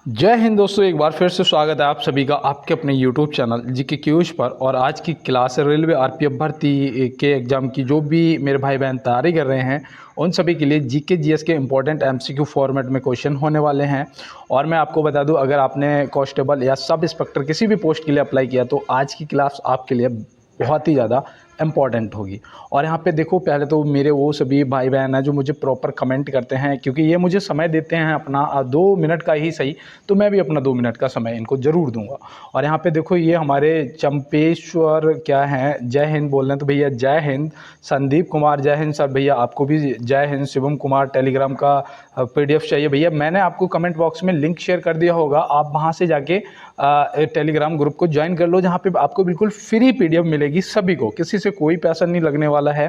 जय हिंद दोस्तों, एक बार फिर से स्वागत है आप सभी का आपके अपने YouTube चैनल जीके क्यूज पर। और आज की क्लास है रेलवे आरपीएफ भर्ती के एग्ज़ाम की। जो भी मेरे भाई बहन तैयारी कर रहे हैं उन सभी के लिए जीके जीएस के इंपॉर्टेंट एमसीक्यू फॉर्मेट में क्वेश्चन होने वाले हैं। और मैं आपको बता दूं, अगर आपने कांस्टेबल या सब इंस्पेक्टर किसी भी पोस्ट के लिए अप्लाई किया तो आज की क्लास आपके लिए बहुत ही ज़्यादा इम्पॉर्टेंट होगी। और यहाँ पे देखो, पहले तो मेरे वो सभी भाई बहन हैं जो मुझे प्रॉपर कमेंट करते हैं, क्योंकि ये मुझे समय देते हैं अपना 2 मिनट का ही सही, तो मैं भी अपना 2 मिनट का समय इनको ज़रूर दूंगा। और यहाँ पे देखो, ये हमारे चंपेश्वर क्या हैं, जय हिंद बोल रहे हैं, तो भैया जय हिंद। संदीप कुमार जय हिंद सर, भैया आपको भी जय हिंद। शिवम कुमार टेलीग्राम का पीडीएफ चाहिए, भैया मैंने आपको कमेंट बॉक्स में लिंक शेयर कर दिया होगा, आप वहाँ से जाके टेलीग्राम ग्रुप को ज्वाइन कर लो, जहाँ पे आपको बिल्कुल फ्री पीडीएफ मिलेगी सभी को, किसी से कोई पैसा नहीं लगने वाला है।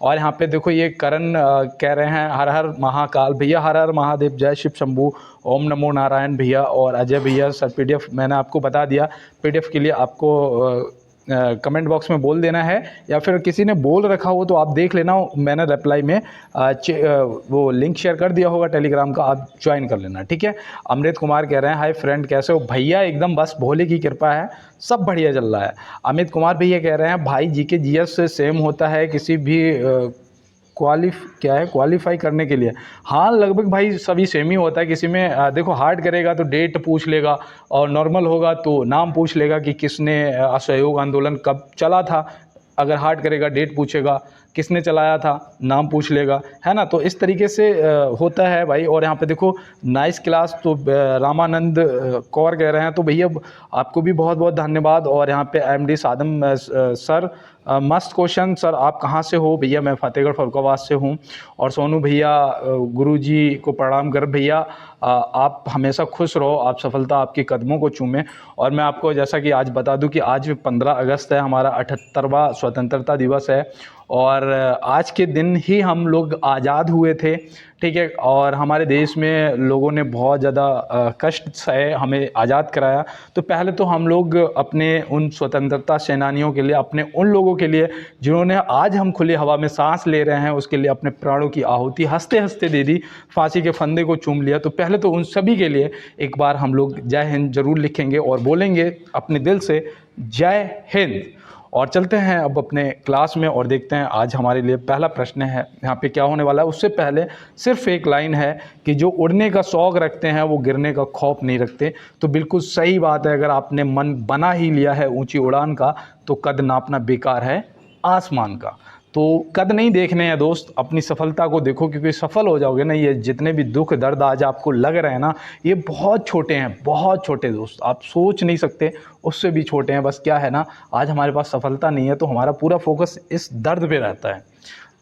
और यहाँ पे देखो, ये करण कह रहे हैं हर हर महाकाल, भैया हर हर महादेव, जय शिव शंभू, ओम नमो नारायण भैया। और अजय भैया सर, पीडीएफ मैंने आपको बता दिया, पीडीएफ के लिए आपको कमेंट बॉक्स में बोल देना है, या फिर किसी ने बोल रखा हो तो आप देख लेना, मैंने रिप्लाई में वो लिंक शेयर कर दिया होगा टेलीग्राम का, आप ज्वाइन कर लेना, ठीक है। अमृत कुमार कह रहे हैं हाय फ्रेंड, कैसे हो भैया? एकदम बस भोले की कृपा है, सब बढ़िया चल रहा है। अमित कुमार भैया कह रहे हैं भाई जीके जीएस से सेम होता है किसी भी क्वालिफाई करने के लिए? हाँ, लगभग भाई सभी सेम ही होता है। किसी में देखो, हार्ड करेगा तो डेट पूछ लेगा, और नॉर्मल होगा तो नाम पूछ लेगा कि किसने असहयोग आंदोलन कब चला था। अगर हार्ड करेगा डेट पूछेगा, किसने चलाया था नाम पूछ लेगा, है ना। तो इस तरीके से होता है भाई। और यहाँ पे देखो, नाइस क्लास, तो रामानंद कौर कह रहे हैं, तो भैया आपको भी बहुत बहुत धन्यवाद। और यहाँ पे एमडी सादम सर, मस्त क्वेश्चन सर, आप कहाँ से हो? भैया मैं फतेहगढ़ फरुखाबाद से हूँ। और सोनू भैया, गुरुजी को प्रणाम कर भैया, आप हमेशा खुश रहो, आप सफलता आपके कदमों को चूमे। और मैं आपको जैसा कि आज बता दूं कि आज 15 अगस्त है, हमारा 78वां स्वतंत्रता दिवस है। और आज के दिन ही हम लोग आज़ाद हुए थे, ठीक है। और हमारे देश में लोगों ने बहुत ज़्यादा कष्ट सहे, हमें आज़ाद कराया। तो पहले तो हम लोग अपने उन स्वतंत्रता सेनानियों के लिए, अपने उन लोगों के लिए जिन्होंने आज हम खुली हवा में सांस ले रहे हैं, उसके लिए अपने प्राणों की आहुति हंसते हंसते दे दी, फांसी के फंदे को चूम लिया। तो पहले तो उन सभी के लिए एक बार हम लोग जय हिंद जरूर लिखेंगे और बोलेंगे अपने दिल से जय हिंद। और चलते हैं अब अपने क्लास में और देखते हैं आज हमारे लिए पहला प्रश्न है यहाँ पे क्या होने वाला है। उससे पहले सिर्फ एक लाइन है कि जो उड़ने का शौक़ रखते हैं वो गिरने का खौफ नहीं रखते। तो बिल्कुल सही बात है, अगर आपने मन बना ही लिया है ऊंची उड़ान का तो कद नापना बेकार है आसमान का। तो कद नहीं देखने हैं दोस्त, अपनी सफलता को देखो, क्योंकि सफल हो जाओगे ना। ये जितने भी दुख दर्द आज आपको लग रहे हैं ना, ये बहुत छोटे हैं, बहुत छोटे दोस्त, आप सोच नहीं सकते, उससे भी छोटे हैं। बस क्या है ना, आज हमारे पास सफलता नहीं है तो हमारा पूरा फोकस इस दर्द पे रहता है,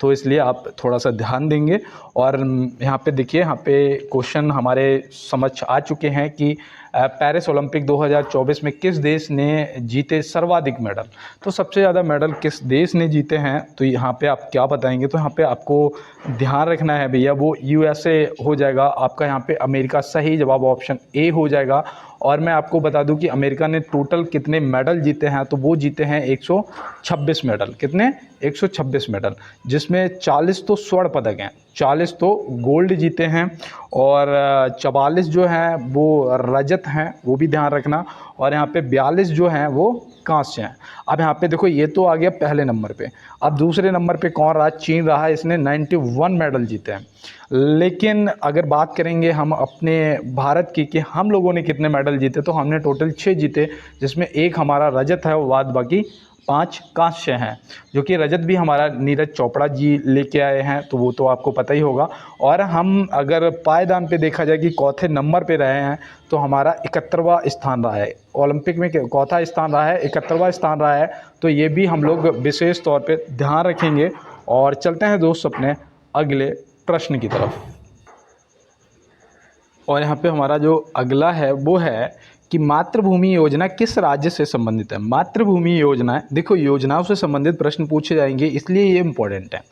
तो इसलिए आप थोड़ा सा ध्यान देंगे। और यहाँ पे देखिए, यहाँ पे क्वेश्चन हमारे समझ आ चुके हैं कि पेरिस ओलंपिक 2024 में किस देश ने जीते सर्वाधिक मेडल। तो सबसे ज़्यादा मेडल किस देश ने जीते हैं, तो यहाँ पे आप क्या बताएंगे? तो यहाँ पे आपको ध्यान रखना है भैया, वो यूएसए हो जाएगा आपका। यहाँ पे अमेरिका सही जवाब, ऑप्शन ए हो जाएगा। और मैं आपको बता दूं कि अमेरिका ने टोटल कितने मेडल जीते हैं, तो वो जीते हैं 126 मेडल। कितने? 126 मेडल, जिसमें 40 तो स्वर्ण पदक हैं, 40 तो गोल्ड जीते हैं, और 44 जो हैं वो रजत हैं, वो भी ध्यान रखना। और यहाँ पे 42 जो हैं वो कांस्य हैं। अब यहाँ पे देखो, ये तो आ गया पहले नंबर पे। अब दूसरे नंबर पे कौन रहा? चीन रहा, इसने 91 मेडल जीते हैं। लेकिन अगर बात करेंगे हम अपने भारत की कि हम लोगों ने कितने मेडल जीते, तो हमने टोटल 6 जीते, जिसमें एक हमारा रजत है, बाद बाकी 5 कांस्य हैं, जो कि रजत भी हमारा नीरज चोपड़ा जी लेके आए हैं, तो वो तो आपको पता ही होगा। और हम अगर पायदान पे देखा जाए कि चौथे नंबर पे रहे हैं, तो हमारा 71वां स्थान रहा है ओलंपिक में, चौथा स्थान रहा है, 71वां स्थान रहा है। तो ये भी हम लोग विशेष तौर पे ध्यान रखेंगे। और चलते हैं दोस्त अपने अगले प्रश्न की तरफ। और यहाँ पे हमारा जो अगला है वो है कि मातृभूमि योजना किस राज्य से संबंधित है। मातृभूमि योजना, देखो योजनाओं से संबंधित प्रश्न पूछे जाएंगे, इसलिए ये इंपॉर्टेंट है।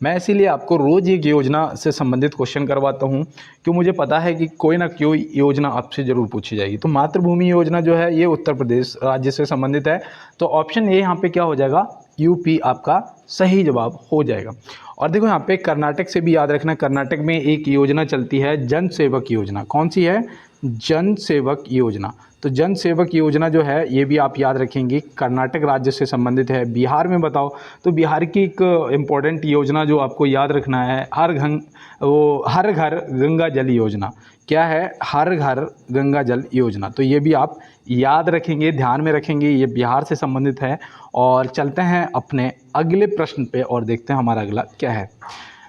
मैं इसीलिए आपको रोज़ एक योजना से संबंधित क्वेश्चन करवाता हूँ, क्यों मुझे पता है कि कोई ना कोई योजना आपसे ज़रूर पूछी जाएगी। तो मातृभूमि योजना जो है ये उत्तर प्रदेश राज्य से संबंधित है। तो ऑप्शन ए यहाँ पे क्या हो जाएगा? यूपी आपका सही जवाब हो जाएगा। और देखो यहाँ पे कर्नाटक से भी याद रखना, कर्नाटक में एक योजना चलती है जन सेवक योजना। कौन सी है? जन सेवक योजना। तो जन सेवक योजना जो है ये भी आप याद रखेंगे, कर्नाटक राज्य से संबंधित है। बिहार में बताओ तो बिहार की एक इम्पोर्टेंट योजना जो आपको याद रखना है, हर घर गंगा जल योजना। क्या है? हर घर गंगा जल योजना। तो ये भी आप याद रखेंगे, ध्यान में रखेंगे, ये बिहार से संबंधित है। और चलते हैं अपने अगले प्रश्न पे और देखते हैं हमारा अगला क्या है।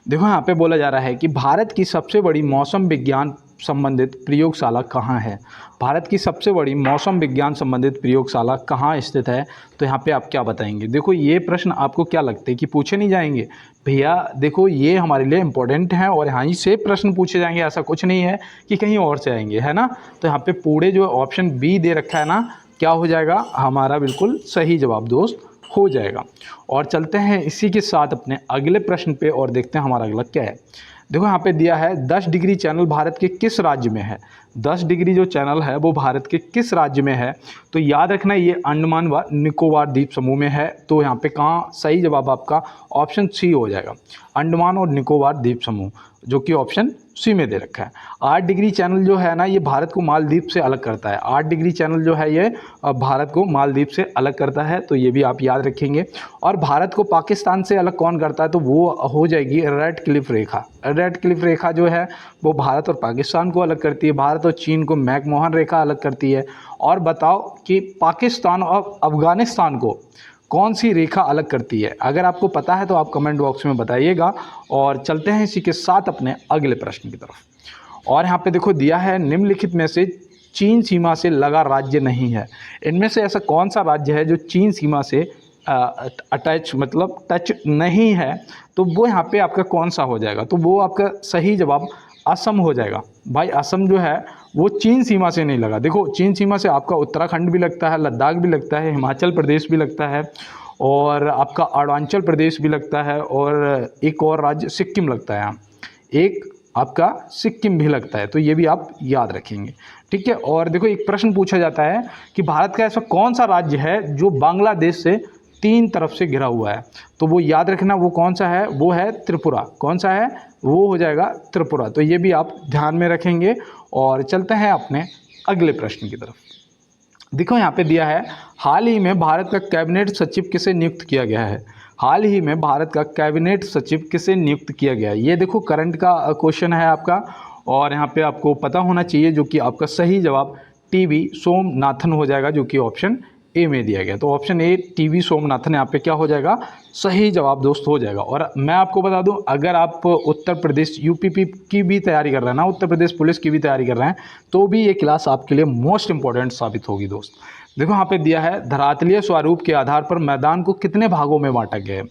देखो यहाँ पे बोला जा रहा है कि भारत की सबसे बड़ी मौसम विज्ञान संबंधित प्रयोगशाला कहाँ है? भारत की सबसे बड़ी मौसम विज्ञान संबंधित प्रयोगशाला कहाँ स्थित है? तो यहाँ पे आप क्या बताएंगे? देखो ये प्रश्न आपको क्या लगता है कि पूछे नहीं जाएंगे? भैया देखो ये हमारे लिए इम्पोर्टेंट है और यहाँ ही से प्रश्न पूछे जाएंगे, ऐसा कुछ नहीं है कि कहीं और से आएंगे, है ना। तो यहाँ पे पूरे जो ऑप्शन बी दे रखा है ना, क्या हो जाएगा हमारा बिल्कुल सही जवाब दोस्त हो जाएगा। और चलते हैं इसी के साथ अपने अगले प्रश्न पे और देखते हैं हमारा अगला क्या है। देखो यहाँ पे दिया है 10 डिग्री चैनल भारत के किस राज्य में है? 10 डिग्री जो चैनल है वो भारत के किस राज्य में है? तो याद रखना ये अंडमान व निकोबार द्वीप समूह में है। तो यहाँ पे कहाँ सही जवाब आपका ऑप्शन सी हो जाएगा, अंडमान और निकोबार द्वीप समूह, जो कि ऑप्शन सी में दे रखा है। 8 डिग्री चैनल जो है ना ये भारत को मालदीव से अलग करता है। 8 डिग्री चैनल जो है ये भारत को मालदीव से अलग करता है, तो ये भी आप याद रखेंगे। और भारत को पाकिस्तान से अलग कौन करता है? तो वो हो जाएगी रेड क्लिफ रेखा। रेड क्लिफ रेखा जो है वो भारत और पाकिस्तान को अलग करती है, भारत और चीन को मैकमोहन रेखा अलग करती है। और बताओ कि पाकिस्तान और अफगानिस्तान को कौन सी रेखा अलग करती है? अगर आपको पता है तो आप कमेंट बॉक्स में बताइएगा। और चलते हैं इसी के साथ अपने अगले प्रश्न की तरफ। और यहाँ पे देखो दिया है निम्नलिखित में से चीन सीमा से लगा राज्य नहीं है। इनमें से ऐसा कौन सा राज्य है जो चीन सीमा से टच नहीं है? तो वो यहाँ पे आपका कौन सा हो जाएगा? तो वो आपका सही जवाब असम हो जाएगा। भाई असम जो है वो चीन सीमा से नहीं लगा। देखो चीन सीमा से आपका उत्तराखंड भी लगता है, लद्दाख भी लगता है, हिमाचल प्रदेश भी लगता है, और आपका अरुणाचल प्रदेश भी लगता है, और एक और राज्य सिक्किम लगता है। यहाँ एक आपका सिक्किम भी लगता है। तो ये भी आप याद रखेंगे, ठीक है। और देखो एक प्रश्न पूछा जाता है कि भारत का ऐसा कौन सा राज्य है जो बांग्लादेश से 3 तरफ से घिरा हुआ है? तो वो याद रखना वो कौन सा है? वो है त्रिपुरा। कौन सा है? वो हो जाएगा त्रिपुरा। तो ये भी आप ध्यान में रखेंगे। और चलते हैं अपने अगले प्रश्न की तरफ। देखो यहाँ पे दिया है हाल ही में भारत का कैबिनेट सचिव किसे नियुक्त किया गया है? हाल ही में भारत का कैबिनेट सचिव किसे नियुक्त किया गया है? ये देखो करंट का क्वेश्चन है आपका, और यहाँ पे आपको पता होना चाहिए, जो कि आपका सही जवाब टीवी सोमनाथन हो जाएगा, जो कि ऑप्शन ए में दिया गया। तो ऑप्शन ए टीवी सोमनाथन यहाँ पे क्या हो जाएगा? सही जवाब दोस्त हो जाएगा। और मैं आपको बता दूं, अगर आप उत्तर प्रदेश यूपीपी की भी तैयारी कर रहे हैं ना, उत्तर प्रदेश पुलिस की भी तैयारी कर रहे हैं, तो भी ये क्लास आपके लिए मोस्ट इंपॉर्टेंट साबित होगी दोस्त। देखो यहाँ पे दिया है धरातलीय स्वरूप के आधार पर मैदान को कितने भागों में बांटा गया है?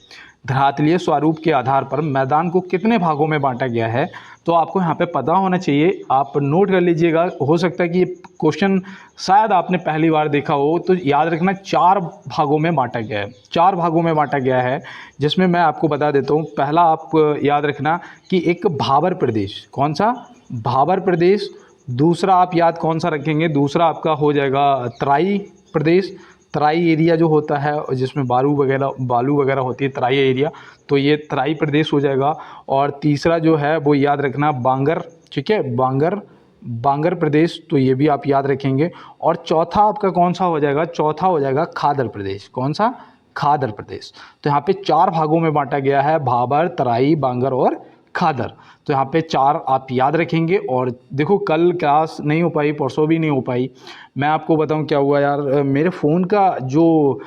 धरातलीय स्वरूप के आधार पर मैदान को कितने भागों में बांटा गया है? तो आपको यहाँ पे पता होना चाहिए, आप नोट कर लीजिएगा। हो सकता है कि ये क्वेश्चन शायद आपने पहली बार देखा हो, तो याद रखना 4 भागों में बांटा गया है। 4 भागों में बांटा गया है, जिसमें मैं आपको बता देता हूँ। पहला आप याद रखना कि एक भाबर प्रदेश। कौन सा? भाबर प्रदेश। दूसरा आप याद कौन सा रखेंगे? दूसरा आपका हो जाएगा तराई प्रदेश। तराई एरिया जो होता है जिसमें बालू वगैरह होती है, तराई एरिया, तो ये तराई प्रदेश हो जाएगा। और तीसरा जो है वो याद रखना बांगर, ठीक है, बांगर प्रदेश, तो ये भी आप याद रखेंगे। और चौथा आपका कौन सा हो जाएगा? चौथा हो जाएगा खादर प्रदेश। कौन सा? खादर प्रदेश। तो यहाँ पे 4 भागों में बांटा गया है, भाबर, तराई, बांगर और खादर। तो यहाँ पे 4 आप याद रखेंगे। और देखो कल क्लास नहीं हो पाई, परसों भी नहीं हो पाई। मैं आपको बताऊं क्या हुआ यार, मेरे फ़ोन का जो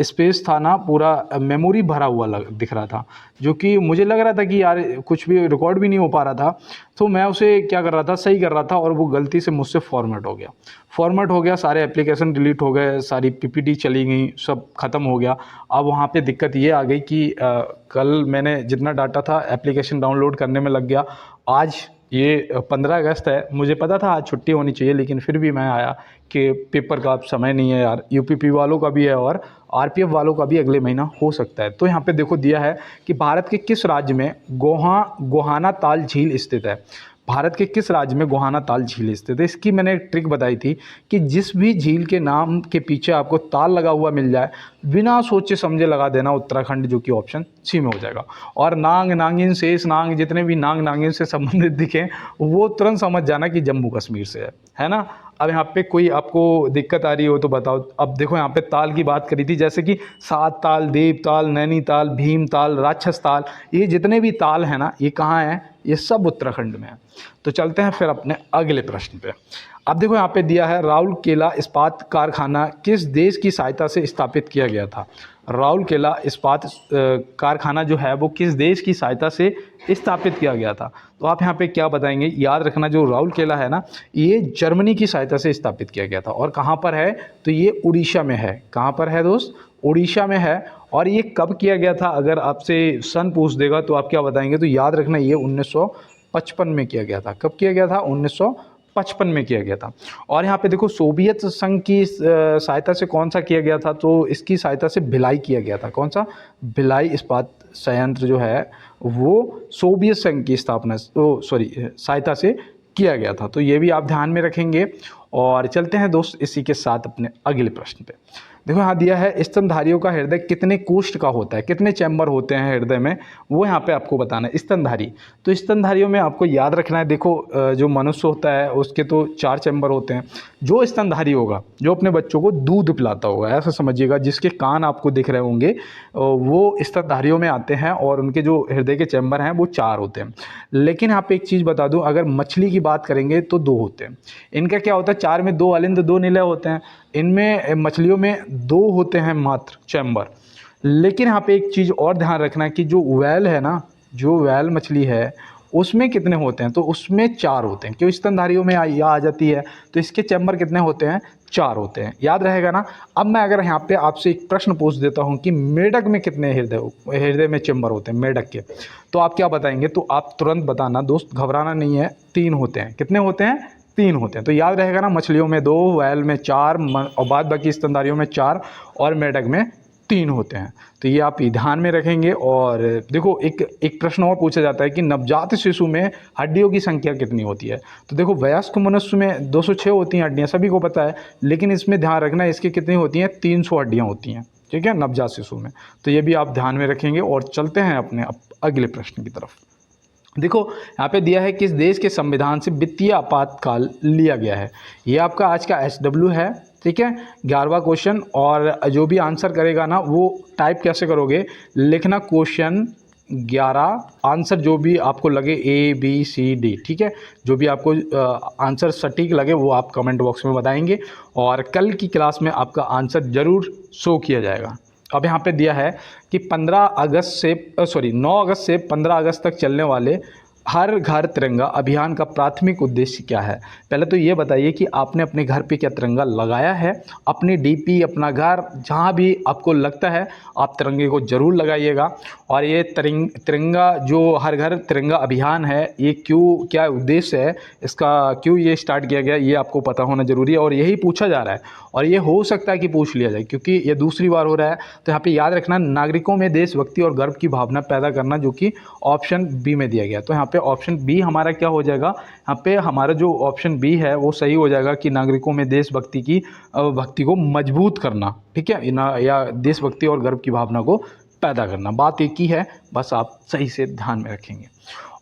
स्पेस था ना, पूरा मेमोरी भरा हुआ दिख रहा था, जो कि मुझे लग रहा था कि यार कुछ भी रिकॉर्ड भी नहीं हो पा रहा था। तो मैं उसे क्या कर रहा था, सही कर रहा था, और वो गलती से मुझसे फॉर्मेट हो गया। सारे एप्लीकेशन डिलीट हो गए, सारी पीपीटी चली गई, सब ख़त्म हो गया। अब वहाँ पे दिक्कत ये आ गई कि कल मैंने जितना डाटा था एप्लीकेशन डाउनलोड करने में लग गया। आज ये 15 अगस्त है, मुझे पता था आज छुट्टी होनी चाहिए, लेकिन फिर भी मैं आया कि पेपर का अब समय नहीं है यार। यूपीपी वालों का भी है और आरपीएफ वालों का भी अगले महीना हो सकता है। तो यहाँ पे देखो दिया है कि भारत के किस राज्य में गोहाना ताल झील स्थित है? भारत के किस राज्य में गोहाना ताल झील स्थित है? इसकी मैंने एक ट्रिक बताई थी कि जिस भी झील के नाम के पीछे आपको ताल लगा हुआ मिल जाए, बिना सोचे समझे लगा देना उत्तराखंड, जो कि ऑप्शन सी में हो जाएगा। और नांग, नागिन, शेष नांग, जितने भी नांग नागिन से संबंधित दिखे वो तुरंत समझ जाना कि जम्मू कश्मीर से है ना। अब यहाँ पे कोई आपको दिक्कत आ रही हो तो बताओ। अब देखो यहाँ पे ताल की बात करी थी, जैसे कि सात ताल, देव ताल, नैनीताल, भीम ताल, राक्षस ताल, ये जितने भी ताल हैं ना, ये कहाँ हैं? ये सब उत्तराखंड में है। तो चलते हैं फिर अपने अगले प्रश्न पे। अब देखो यहाँ पे दिया है, राउरकेला इस्पात कारखाना किस देश की सहायता से स्थापित किया गया था? राउरकेला इस्पात कारखाना जो है वो किस देश की सहायता से स्थापित किया गया था? तो आप यहाँ पे क्या बताएंगे? याद रखना, जो राउरकेला है ना, ये जर्मनी की सहायता से स्थापित किया गया था। और कहाँ पर है? तो ये उड़ीसा में है। कहाँ पर है दोस्त? उड़ीसा में है। और ये कब किया गया था? अगर आपसे सन पूछ देगा तो आप क्या बताएंगे? तो याद रखना, ये 1955 में किया गया था। कब किया गया था? 1955 में किया गया था। और यहाँ पे देखो, सोवियत संघ की सहायता से कौन सा किया गया था? तो इसकी सहायता से भिलाई किया गया था। कौन सा? भिलाई इस्पात संयंत्र जो है वो सोवियत संघ की सहायता से किया गया था। तो ये भी आप ध्यान में रखेंगे। और चलते हैं दोस्त इसी के साथ अपने अगले प्रश्न पे। देखो यहाँ दिया है, स्तनधारियों का हृदय कितने कोष्ठ का होता है? कितने चैम्बर होते हैं हृदय में, वो यहाँ पे आपको बताना है। स्तनधारी, तो स्तनधारियों में आपको याद रखना है, देखो जो मनुष्य होता है उसके तो 4 चैम्बर होते हैं। जो स्तनधारी होगा, जो अपने बच्चों को दूध पिलाता होगा, ऐसा समझिएगा, जिसके कान आपको दिख रहे होंगे, वो स्तनधारियों में आते हैं। और उनके जो हृदय के चैम्बर हैं वो 4 होते हैं। लेकिन यहाँ पे एक चीज़ बता दूँ, अगर मछली की बात करेंगे तो 2 होते हैं। इनका क्या होता है? 4 में 2 अलिंद, 2 निलय होते हैं। इनमें मछलियों में 2 होते हैं मात्र चैम्बर। लेकिन यहाँ पे एक चीज़ और ध्यान रखना है कि जो व्हेल है ना, जो व्हेल मछली है उसमें कितने होते हैं? तो उसमें 4 होते हैं। क्यों? स्तनधारियों में आ जाती है, तो इसके चैम्बर कितने होते हैं? 4 होते हैं। याद रहेगा ना। अब मैं अगर यहाँ पे आपसे एक प्रश्न पूछ देता हूँ कि मेढक में कितने हृदय में चैम्बर होते हैं मेढक के, तो आप क्या बताएंगे? तो आप तुरंत बताना दोस्त, घबराना नहीं है। 3 होते हैं। कितने होते हैं? 3 होते हैं। तो याद रहेगा ना, मछलियों में 2, व्हेल में 4 और बाद बाकी स्तनधारियों में 4 और मेढक में 3 होते हैं। तो ये आप ध्यान में रखेंगे। और देखो, एक प्रश्न और पूछा जाता है कि नवजात शिशु में हड्डियों की संख्या कितनी होती है? तो देखो, वयस्क मनुष्य में 206 होती हैं हड्डियाँ, सभी को पता है। लेकिन इसमें ध्यान रखना, इसकी कितनी होती हैं? 300 हड्डियाँ होती हैं। ठीक है, नवजात शिशु में। तो ये भी आप ध्यान में रखेंगे। और चलते हैं अपने अगले प्रश्न की तरफ। देखो यहाँ पे दिया है, किस देश के संविधान से वित्तीय आपातकाल लिया गया है? ये आपका आज का SW है। ठीक है, 11वां क्वेश्चन। और जो भी आंसर करेगा ना, वो टाइप कैसे करोगे? लिखना क्वेश्चन 11, आंसर जो भी आपको लगे, ABCD। ठीक है, जो भी आपको आंसर सटीक लगे वो आप कमेंट बॉक्स में बताएंगे। और कल की क्लास में आपका आंसर ज़रूर शो किया जाएगा। अब यहाँ पे दिया है कि 9 अगस्त से 15 अगस्त तक चलने वाले हर घर तिरंगा अभियान का प्राथमिक उद्देश्य क्या है? पहले तो ये बताइए कि आपने अपने घर पे क्या तिरंगा लगाया है? अपनी DP, अपना घर, जहाँ भी आपको लगता है आप तिरंगे को ज़रूर लगाइएगा। और ये तिरंगा जो हर घर तिरंगा अभियान है, ये क्यों, क्या उद्देश्य है इसका, क्यों ये स्टार्ट किया गया, ये आपको पता होना ज़रूरी है। और यही पूछा जा रहा है, और ये हो सकता है कि पूछ लिया जाए, क्योंकि ये दूसरी बार हो रहा है। तो यहाँ पे याद रखना, नागरिकों में देशभक्ति और गर्व की भावना पैदा करना, जो कि ऑप्शन बी में दिया गया। तो यहाँ पे ऑप्शन बी हमारा क्या हो जाएगा? यहाँ पे हमारा जो ऑप्शन बी है वो सही हो जाएगा कि नागरिकों में देशभक्ति की भक्ति को मजबूत करना। ठीक है ना, या देशभक्ति और गर्व की भावना को पैदा करना। बात एक ही है, बस आप सही से ध्यान में रखेंगे।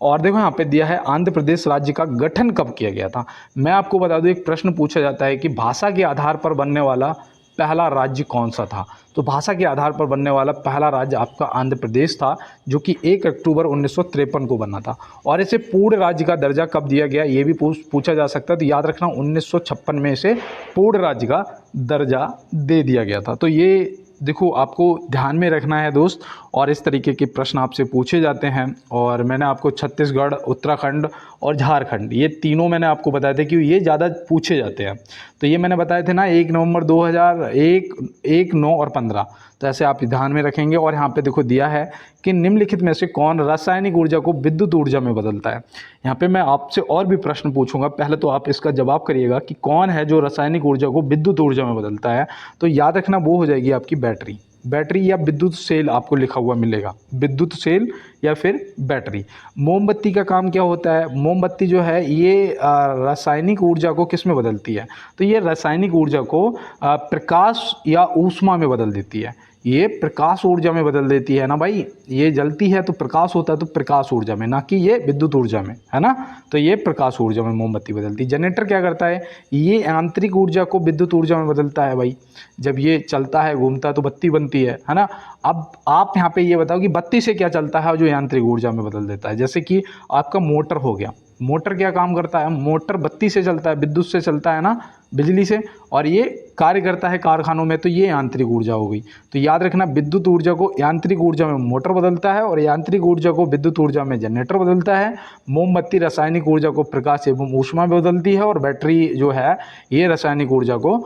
और देखो यहाँ पे दिया है, आंध्र प्रदेश राज्य का गठन कब किया गया था? मैं आपको बता दूं, एक प्रश्न पूछा जाता है कि भाषा के आधार पर बनने वाला पहला राज्य कौन सा था? तो भाषा के आधार पर बनने वाला पहला राज्य आपका आंध्र प्रदेश था, जो कि 1 अक्टूबर 1953 को बना था। और इसे पूर्ण राज्य का दर्जा कब दिया गया, ये भी पूछा जा सकता है। तो याद रखना, 1956 में इसे पूर्ण राज्य का दर्जा दे दिया गया था। तो ये देखो, आपको ध्यान में रखना है दोस्त। और इस तरीके के प्रश्न आपसे पूछे जाते हैं। और मैंने आपको छत्तीसगढ़, उत्तराखंड और झारखंड, ये तीनों मैंने आपको बताए थे कि ये ज़्यादा पूछे जाते हैं। तो ये मैंने बताए थे ना, 1 नवंबर 2001, 1, 9 और 15। तो ऐसे आप ध्यान में रखेंगे। और यहाँ पे देखो दिया है कि निम्नलिखित में से कौन रासायनिक ऊर्जा को विद्युत ऊर्जा में बदलता है? यहाँ पे मैं आपसे और भी प्रश्न पूछूंगा, पहले तो आप इसका जवाब करिएगा कि कौन है जो रासायनिक ऊर्जा को विद्युत ऊर्जा में बदलता है। तो याद रखना, वो हो जाएगी आपकी बैटरी। बैटरी या विद्युत सेल आपको लिखा हुआ मिलेगा, विद्युत सेल या फिर बैटरी। मोमबत्ती का काम क्या होता है? मोमबत्ती जो है ये रासायनिक ऊर्जा को किस में बदलती है? तो ये रासायनिक ऊर्जा को प्रकाश या ऊष्मा में बदल देती है। ये प्रकाश ऊर्जा में बदल देती है ना भाई, ये जलती है तो प्रकाश होता है, तो प्रकाश ऊर्जा में, ना कि ये विद्युत ऊर्जा में, है ना। तो ये प्रकाश ऊर्जा में मोमबत्ती बदलती है। जनरेटर क्या करता है? ये यांत्रिक ऊर्जा को विद्युत ऊर्जा में बदलता है भाई। जब ये चलता है, घूमता है तो बत्ती बनती है ना। अब आप यहाँ पे ये बताओ कि बत्ती से क्या चलता है जो यांत्रिक ऊर्जा में बदल देता है? जैसे कि आपका मोटर हो गया। मोटर क्या काम करता है? मोटर बत्ती से चलता है, विद्युत से चलता है ना, बिजली से, और ये कार्य करता है कारखानों में, तो ये यांत्रिक ऊर्जा हो गई। तो याद रखना, विद्युत ऊर्जा को यांत्रिक ऊर्जा में मोटर बदलता है और यांत्रिक ऊर्जा को विद्युत ऊर्जा में जनरेटर बदलता है। मोमबत्ती रासायनिक ऊर्जा को प्रकाश एवं ऊष्मा में बदलती है और बैटरी जो है ये रासायनिक ऊर्जा को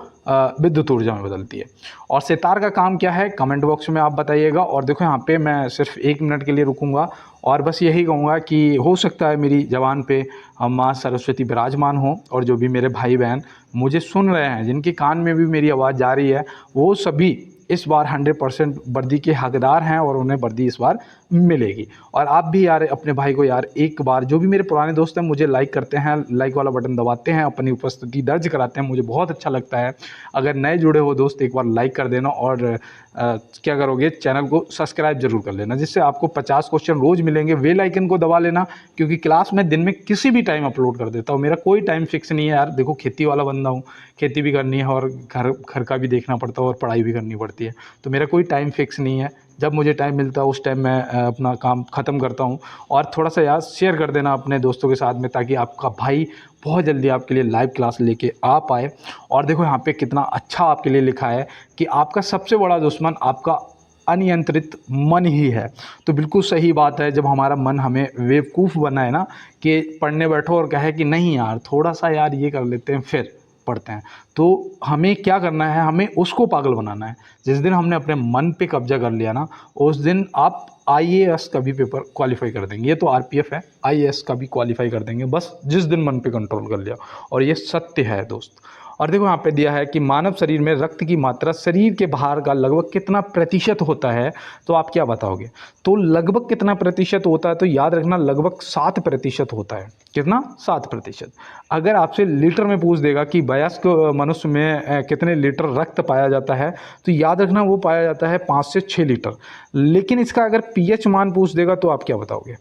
विद्युत ऊर्जा में बदलती है। और सितार का काम क्या है? कमेंट बॉक्स में आप बताइएगा। और देखो यहाँ पे मैं सिर्फ 1 मिनट के लिए रुकूंगा और बस यही कहूँगा कि हो सकता है मेरी ज़बान पे माँ सरस्वती विराजमान हो, और जो भी मेरे भाई बहन मुझे सुन रहे हैं, जिनके कान में भी मेरी आवाज़ जा रही है, वो सभी इस बार 100% वर्दी के हकदार हैं और उन्हें वर्दी इस बार मिलेगी। और आप भी यार अपने भाई को यार एक बार, जो भी मेरे पुराने दोस्त हैं मुझे लाइक करते हैं, लाइक वाला बटन दबाते हैं, अपनी उपस्थिति दर्ज कराते हैं, मुझे बहुत अच्छा लगता है। अगर नए जुड़े हो दोस्त, एक बार लाइक कर देना और क्या करोगे, चैनल को सब्सक्राइब जरूर कर लेना, जिससे आपको 50 क्वेश्चन रोज़ मिलेंगे। बेल आइकन को दबा लेना, क्योंकि क्लास में दिन में किसी भी टाइम अपलोड कर देता हूँ। मेरा कोई टाइम फिक्स नहीं है यार। देखो खेती वाला बंदा हूँ, खेती भी करनी है और घर का भी देखना पड़ता है और पढ़ाई भी करनी पड़ती है, तो मेरा कोई टाइम फिक्स नहीं है। जब मुझे टाइम मिलता है उस टाइम मैं अपना काम ख़त्म करता हूँ। और थोड़ा सा यार शेयर कर देना अपने दोस्तों के साथ में, ताकि आपका भाई बहुत जल्दी आपके लिए लाइव क्लास लेके आ पाए। और देखो यहाँ पे कितना अच्छा आपके लिए लिखा है कि आपका सबसे बड़ा दुश्मन आपका अनियंत्रित मन ही है। तो बिल्कुल सही बात है। जब हमारा मन हमें बेवकूफ़ बनाए ना, कि पढ़ने बैठो और कहे कि नहीं यार थोड़ा सा यार ये कर लेते हैं फिर पढ़ते हैं, तो हमें क्या करना है? हमें उसको पागल बनाना है। जिस दिन हमने अपने मन पे कब्जा कर लिया ना, उस दिन आप IAS का भी पेपर क्वालिफाई कर देंगे। ये तो RPF है, IAS का भी क्वालिफाई कर देंगे, बस जिस दिन मन पे कंट्रोल कर लिया। और ये सत्य है दोस्त। और देखो यहाँ पे दिया है कि मानव शरीर में रक्त की मात्रा शरीर के बाहर का लगभग कितना प्रतिशत होता है? तो आप क्या बताओगे? तो लगभग कितना प्रतिशत होता है? तो याद रखना लगभग 7% होता है। कितना? 7%। अगर आपसे लीटर में पूछ देगा कि वयस्क मनुष्य में कितने लीटर रक्त पाया जाता है, तो याद रखना वो पाया जाता है 5 से 6 लीटर। लेकिन इसका अगर pH मान पूछ देगा तो आप क्या बताओगे?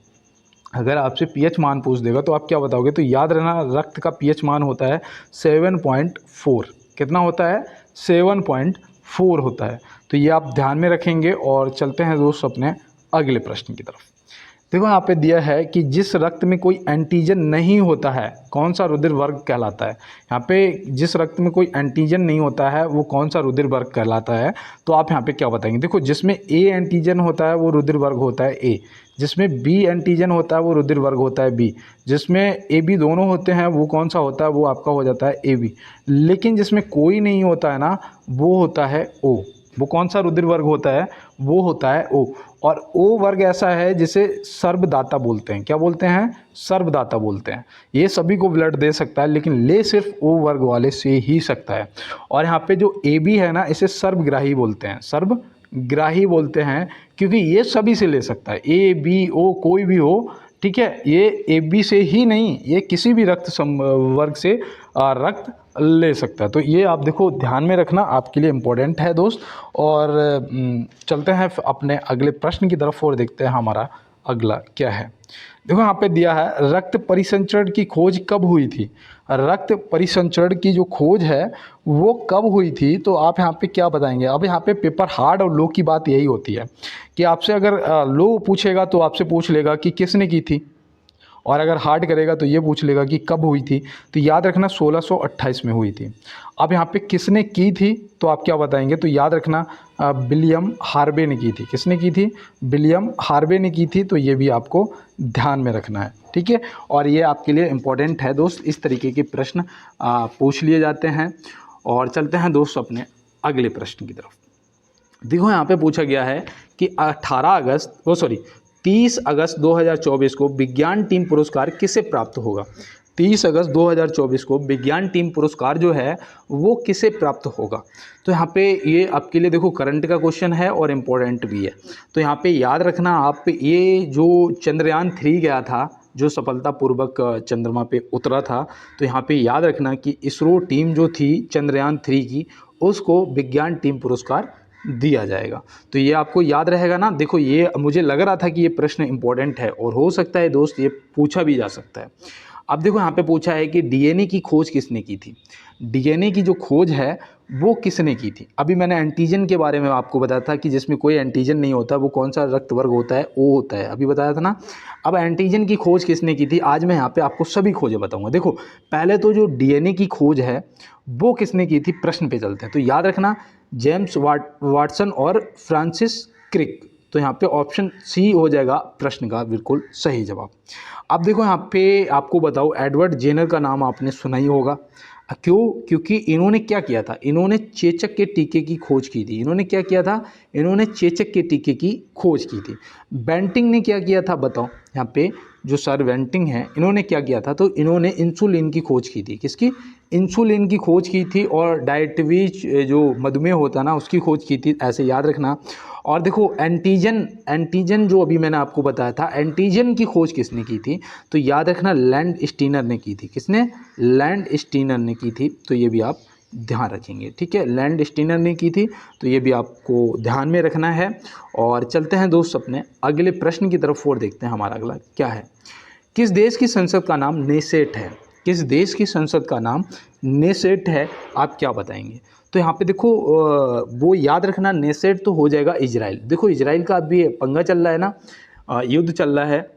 अगर आपसे pH मान पूछ देगा तो आप क्या बताओगे? तो याद रखना रक्त का pH मान होता है 7.4। कितना होता है? 7.4 होता है। तो ये आप ध्यान में रखेंगे। और चलते हैं दोस्त अपने अगले प्रश्न की तरफ। देखो यहाँ पे दिया है कि जिस रक्त में कोई एंटीजन नहीं होता है, कौन सा रुधिर वर्ग कहलाता है? यहाँ पे जिस रक्त में कोई एंटीजन नहीं होता है वो कौन सा रुधिर वर्ग कहलाता है? तो आप यहाँ पे क्या बताएंगे? देखो, जिसमें A एंटीजन होता है वो रुधिर वर्ग होता है A, जिसमें B एंटीजन होता है वो रुधिर वर्ग होता है B, जिसमें AB दोनों होते हैं वो कौन सा होता है? वो आपका हो जाता है AB। लेकिन जिसमें कोई नहीं होता है ना, वो होता है O। वो कौन सा रुधिर वर्ग होता है? वो होता है O। और O वर्ग ऐसा है जिसे सर्वदाता बोलते हैं। क्या बोलते हैं? सर्वदाता बोलते हैं। ये सभी को ब्लड दे सकता है, लेकिन ले सिर्फ O वर्ग वाले से ही सकता है। और यहाँ पे जो AB है ना, इसे सर्वग्राही बोलते हैं। सर्वग्राही बोलते हैं क्योंकि ये सभी से ले सकता है। A B O कोई भी हो, ठीक है, ये AB से ही नहीं, ये किसी भी रक्त वर्ग से रक्त ले सकता है। तो ये आप देखो ध्यान में रखना, आपके लिए इम्पोर्टेंट है दोस्त। और चलते हैं अपने अगले प्रश्न की तरफ और देखते हैं हमारा अगला क्या है। देखो यहाँ पे दिया है रक्त परिसंचरण की खोज कब हुई थी? रक्त परिसंचरण की जो खोज है वो कब हुई थी? तो आप यहाँ पे क्या बताएंगे? अब यहाँ पे पेपर हार्ड और लो की बात यही होती है कि आपसे अगर लो पूछेगा तो आपसे पूछ लेगा कि किसने की थी, और अगर हार्ड करेगा तो ये पूछ लेगा कि कब हुई थी। तो याद रखना 1628 में हुई थी। अब यहाँ पे किसने की थी तो आप क्या बताएंगे? तो याद रखना विलियम हार्वे ने की थी। किसने की थी? विलियम हार्वे ने की थी। तो ये भी आपको ध्यान में रखना है, ठीक है। और ये आपके लिए इम्पोर्टेंट है दोस्त, इस तरीके के प्रश्न पूछ लिए जाते हैं। और चलते हैं दोस्त अपने अगले प्रश्न की तरफ। देखो यहाँ पे पूछा गया है कि 30 अगस्त 2024 को विज्ञान टीम पुरस्कार किसे प्राप्त होगा? 30 अगस्त 2024 को विज्ञान टीम पुरस्कार जो है वो किसे प्राप्त होगा। तो यहाँ पे ये आपके लिए देखो करंट का क्वेश्चन है और इम्पोर्टेंट भी है। तो यहाँ पे याद रखना आप, ये जो चंद्रयान 3 गया था, जो सफलतापूर्वक चंद्रमा पे उतरा था, तो यहाँ पे याद रखना कि इसरो टीम जो थी चंद्रयान 3 की, उसको विज्ञान टीम पुरस्कार दिया जाएगा। तो ये आपको याद रहेगा ना। देखो ये मुझे लग रहा था कि ये प्रश्न इंपॉर्टेंट है और हो सकता है दोस्त ये पूछा भी जा सकता है। अब देखो यहाँ पे पूछा है कि डीएनए की खोज किसने की थी। डीएनए की जो खोज है वो किसने की थी। अभी मैंने एंटीजन के बारे में आपको बताया था कि जिसमें कोई एंटीजन नहीं होता वो कौन सा रक्त वर्ग होता है, ओ होता है, अभी बताया था ना। अब एंटीजन की खोज किसने की थी, आज मैं यहाँ पे आपको सभी खोजें बताऊंगा। देखो पहले तो जो डीएनए की खोज है वो किसने की थी, प्रश्न पे चलते हैं। तो याद रखना जेम्स वाटसन और फ्रांसिस क्रिक। तो यहाँ पे ऑप्शन सी हो जाएगा प्रश्न का बिल्कुल सही जवाब। अब देखो यहाँ पे आपको बताओ, एडवर्ड जेनर का नाम आपने सुना ही होगा। क्यों? क्योंकि इन्होंने क्या किया था, इन्होंने चेचक के टीके की खोज की थी। इन्होंने क्या किया था, इन्होंने चेचक के टीके की खोज की थी। बेंटिंग ने क्या किया था बताओ, यहाँ पे जो सर बेंटिंग है इन्होंने क्या किया था, तो इन्होंने इंसुलिन की खोज की थी। किसकी? इंसुलिन की खोज की थी। और डायबिटीज जो मधुमेह होता है ना उसकी खोज की थी, ऐसे याद रखना। और देखो एंटीजन जो अभी मैंने आपको बताया था, एंटीजन की खोज किसने की थी, तो याद रखना लैंड स्टीनर ने की थी। किसने? लैंड स्टीनर ने की थी। तो ये भी आप ध्यान रखेंगे, ठीक है, लैंड स्टीनर ने की थी। तो ये भी आपको ध्यान में रखना है। और चलते हैं दोस्त अपने अगले प्रश्न की तरफ और देखते हैं हमारा अगला क्या है। किस देश की संसद का नाम नेसेट है? किस देश की संसद का नाम नेसेट है, आप क्या बताएंगे? तो यहाँ पे देखो वो याद रखना, नेसेट तो हो जाएगा इजराइल। देखो इजराइल का अभी पंगा चल रहा है ना, युद्ध चल रहा है।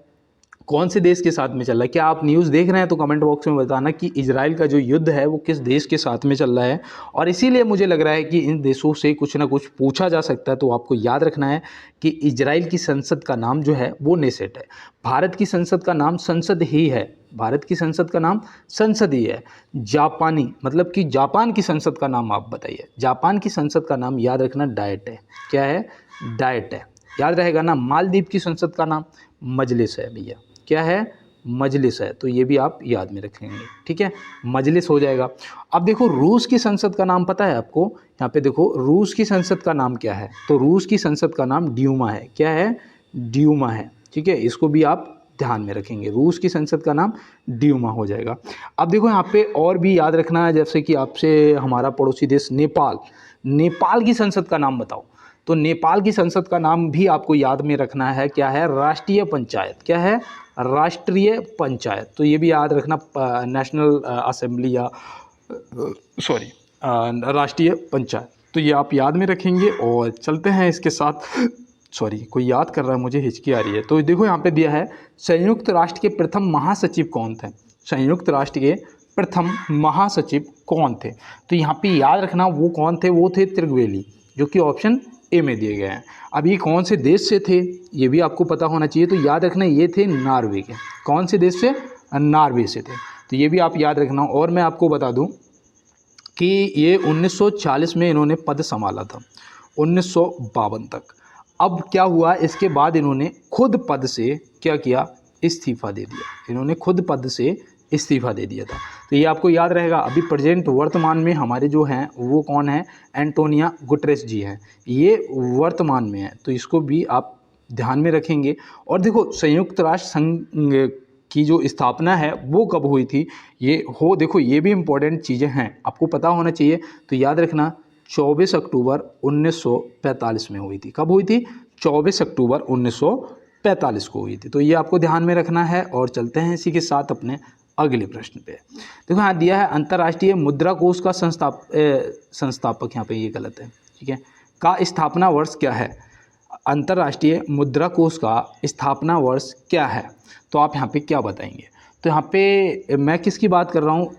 कौन से देश के साथ में चल रहा है? क्या आप न्यूज़ देख रहे हैं? तो कमेंट बॉक्स में बताना कि इजराइल का जो युद्ध है वो किस देश के साथ में चल रहा है। और इसीलिए मुझे लग रहा है कि इन देशों से कुछ ना कुछ पूछा जा सकता है। तो आपको याद रखना है कि इजराइल की संसद का नाम जो है वो नेसेट है। भारत की संसद का नाम संसद ही है। भारत की संसद का नाम संसद ही है। जापानी मतलब कि जापान की संसद का नाम आप बताइए। जापान की संसद का नाम याद रखना डाइट है। क्या है? डाइट है, याद रहेगा ना। मालदीव की संसद का नाम मजलिस है भैया। क्या है? मजलिस है। तो ये भी आप याद में रखेंगे, ठीक है, मजलिस हो जाएगा। अब देखो रूस की संसद का नाम पता है आपको? यहाँ पे देखो रूस की संसद का नाम क्या है, तो रूस की संसद का नाम ड्यूमा है। क्या है? ड्यूमा है, ठीक है, इसको भी आप ध्यान में रखेंगे। रूस की संसद का नाम ड्यूमा हो जाएगा। अब देखो यहाँ पे और भी याद रखना है, जैसे कि आपसे हमारा पड़ोसी देश नेपाल, नेपाल की संसद का नाम बताओ। तो नेपाल की संसद का नाम भी आपको याद में रखना है। क्या है? राष्ट्रीय पंचायत। क्या है? राष्ट्रीय पंचायत। तो ये भी याद रखना, नेशनल असेंबली या सॉरी राष्ट्रीय पंचायत। तो ये आप याद में रखेंगे। और चलते हैं इसके साथ, सॉरी कोई याद कर रहा है, मुझे हिचकी आ रही है। तो देखो यहाँ पे दिया है संयुक्त राष्ट्र के प्रथम महासचिव कौन थे? संयुक्त राष्ट्र के प्रथम महासचिव कौन थे? तो यहाँ पे याद रखना वो कौन थे, वो थे त्रिगवेली, जो कि ऑप्शन ए में दिए गए हैं। अब ये कौन से देश से थे ये भी आपको पता होना चाहिए। तो याद रखना ये थे नॉर्वे के। कौन से देश से? नॉर्वे से थे। तो ये भी आप याद रखना। और मैं आपको बता दूं कि ये 1940 में इन्होंने पद संभाला था, 1952 तक। अब क्या हुआ, इसके बाद इन्होंने खुद पद से क्या किया, इस्तीफा दे दिया। इन्होंने खुद पद से इस्तीफा दे दिया था। तो ये आपको याद रहेगा। अभी प्रेजेंट वर्तमान में हमारे जो हैं वो कौन है? एंटोनिया गुटेरेस जी हैं, ये वर्तमान में है। तो इसको भी आप ध्यान में रखेंगे। और देखो संयुक्त राष्ट्र संघ की जो स्थापना है वो कब हुई थी, देखो ये भी इम्पोर्टेंट चीज़ें हैं, आपको पता होना चाहिए। तो याद रखना 24 अक्टूबर 1945 में हुई थी। कब हुई थी? 24 अक्टूबर 1945 को हुई थी। तो ये आपको ध्यान में रखना है। और चलते हैं इसी के साथ अपने अगले प्रश्न पे। देखो यहाँ दिया है अंतर्राष्ट्रीय मुद्रा कोष का संस्थापक, यहाँ पे ये गलत है, ठीक है, का स्थापना वर्ष क्या है? अंतर्राष्ट्रीय मुद्रा कोष का स्थापना वर्ष क्या है? तो आप यहाँ पे क्या बताएंगे? तो यहाँ पे मैं किसकी बात कर रहा हूँ?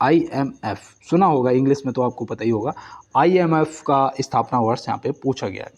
IMF सुना होगा इंग्लिश में, तो आपको पता ही होगा। IMF का स्थापना वर्ष यहाँ पे पूछा गया है।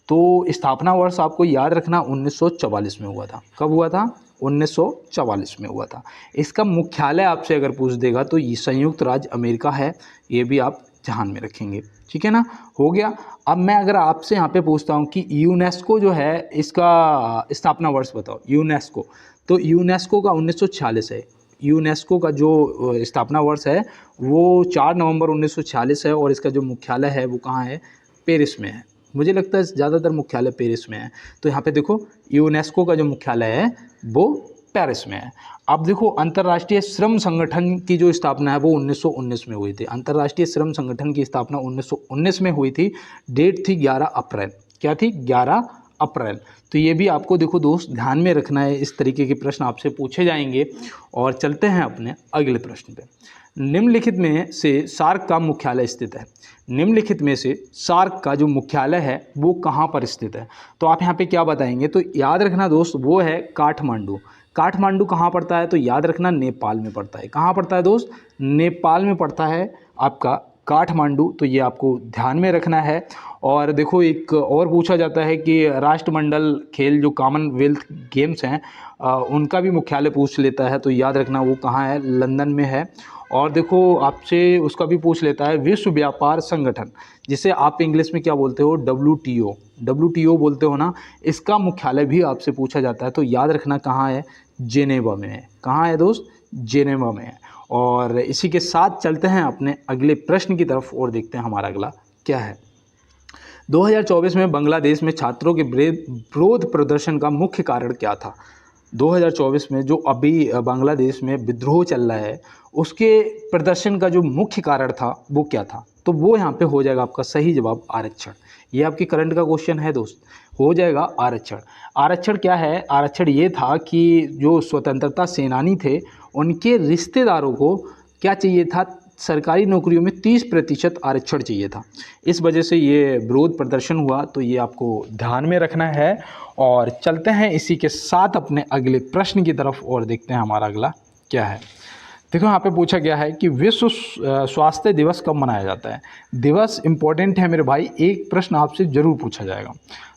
तो स्थापना वर्ष आपको याद रखना 1944 में हुआ था। कब हुआ था? 1944 में हुआ था। इसका मुख्यालय आपसे अगर पूछ देगा तो ये संयुक्त राज्य अमेरिका है। ये भी आप ध्यान में रखेंगे, ठीक है ना, हो गया। अब मैं अगर आपसे यहाँ पे पूछता हूँ कि यूनेस्को जो है इसका स्थापना वर्ष बताओ। यूनेस्को, तो यूनेस्को का 1946 है। यूनेस्को का जो स्थापना वर्ष है वो 4 नवंबर 1946 है और इसका जो मुख्यालय है वो कहाँ है, पेरिस में है। मुझे लगता है ज़्यादातर मुख्यालय पेरिस में है। तो यहाँ पे देखो यूनेस्को का जो मुख्यालय है वो पेरिस में है। अब देखो अंतर्राष्ट्रीय श्रम संगठन की जो स्थापना है वो 1919 में हुई थी। अंतर्राष्ट्रीय श्रम संगठन की स्थापना 1919 में हुई थी। डेट थी 11 अप्रैल। क्या थी? 11 अप्रैल। तो ये भी आपको देखो दोस्त ध्यान में रखना है, इस तरीके के प्रश्न आपसे पूछे जाएंगे। और चलते हैं अपने अगले प्रश्न पे। निम्नलिखित में से सार्क का मुख्यालय स्थित है। निम्नलिखित में से सार्क का जो मुख्यालय है वो कहाँ पर स्थित है? तो आप यहाँ पे क्या बताएंगे? तो याद रखना दोस्त वो है काठमांडू। काठमांडू कहाँ पड़ता है? तो याद रखना नेपाल में पड़ता है। कहाँ पड़ता है दोस्त? नेपाल में पड़ता है आपका काठमांडू। तो ये आपको ध्यान में रखना है। और देखो एक और पूछा जाता है कि राष्ट्रमंडल खेल जो कॉमनवेल्थ गेम्स हैं उनका भी मुख्यालय पूछ लेता है। तो याद रखना वो कहाँ है? लंदन में है। और देखो आपसे उसका भी पूछ लेता है विश्व व्यापार संगठन, जिसे आप इंग्लिश में क्या बोलते हो? WTO। WTO बोलते हो ना, इसका मुख्यालय भी आपसे पूछा जाता है। तो याद रखना कहाँ है? जेनेवा में है। कहाँ है दोस्त? जेनेवा में है। और इसी के साथ चलते हैं अपने अगले प्रश्न की तरफ और देखते हैं हमारा अगला क्या है। 2024 में बांग्लादेश में छात्रों के विरोध प्रदर्शन का मुख्य कारण क्या था? 2024 में जो अभी बांग्लादेश में विद्रोह चल रहा है उसके प्रदर्शन का जो मुख्य कारण था वो क्या था? तो वो यहाँ पे हो जाएगा आपका सही जवाब आरक्षण। ये आपकी करंट का क्वेश्चन है दोस्त, हो जाएगा आरक्षण। आरक्षण क्या है? आरक्षण ये था कि जो स्वतंत्रता सेनानी थे उनके रिश्तेदारों को क्या चाहिए था? सरकारी नौकरियों में 30% आरक्षण चाहिए था। इस वजह से ये विरोध प्रदर्शन हुआ। तो ये आपको ध्यान में रखना है। और चलते हैं इसी के साथ अपने अगले प्रश्न की तरफ और देखते हैं हमारा अगला क्या है। देखो यहाँ पे पूछा गया है कि विश्व स्वास्थ्य दिवस कब मनाया जाता है? दिवस इंपॉर्टेंट है मेरे भाई, एक प्रश्न आपसे ज़रूर पूछा जाएगा।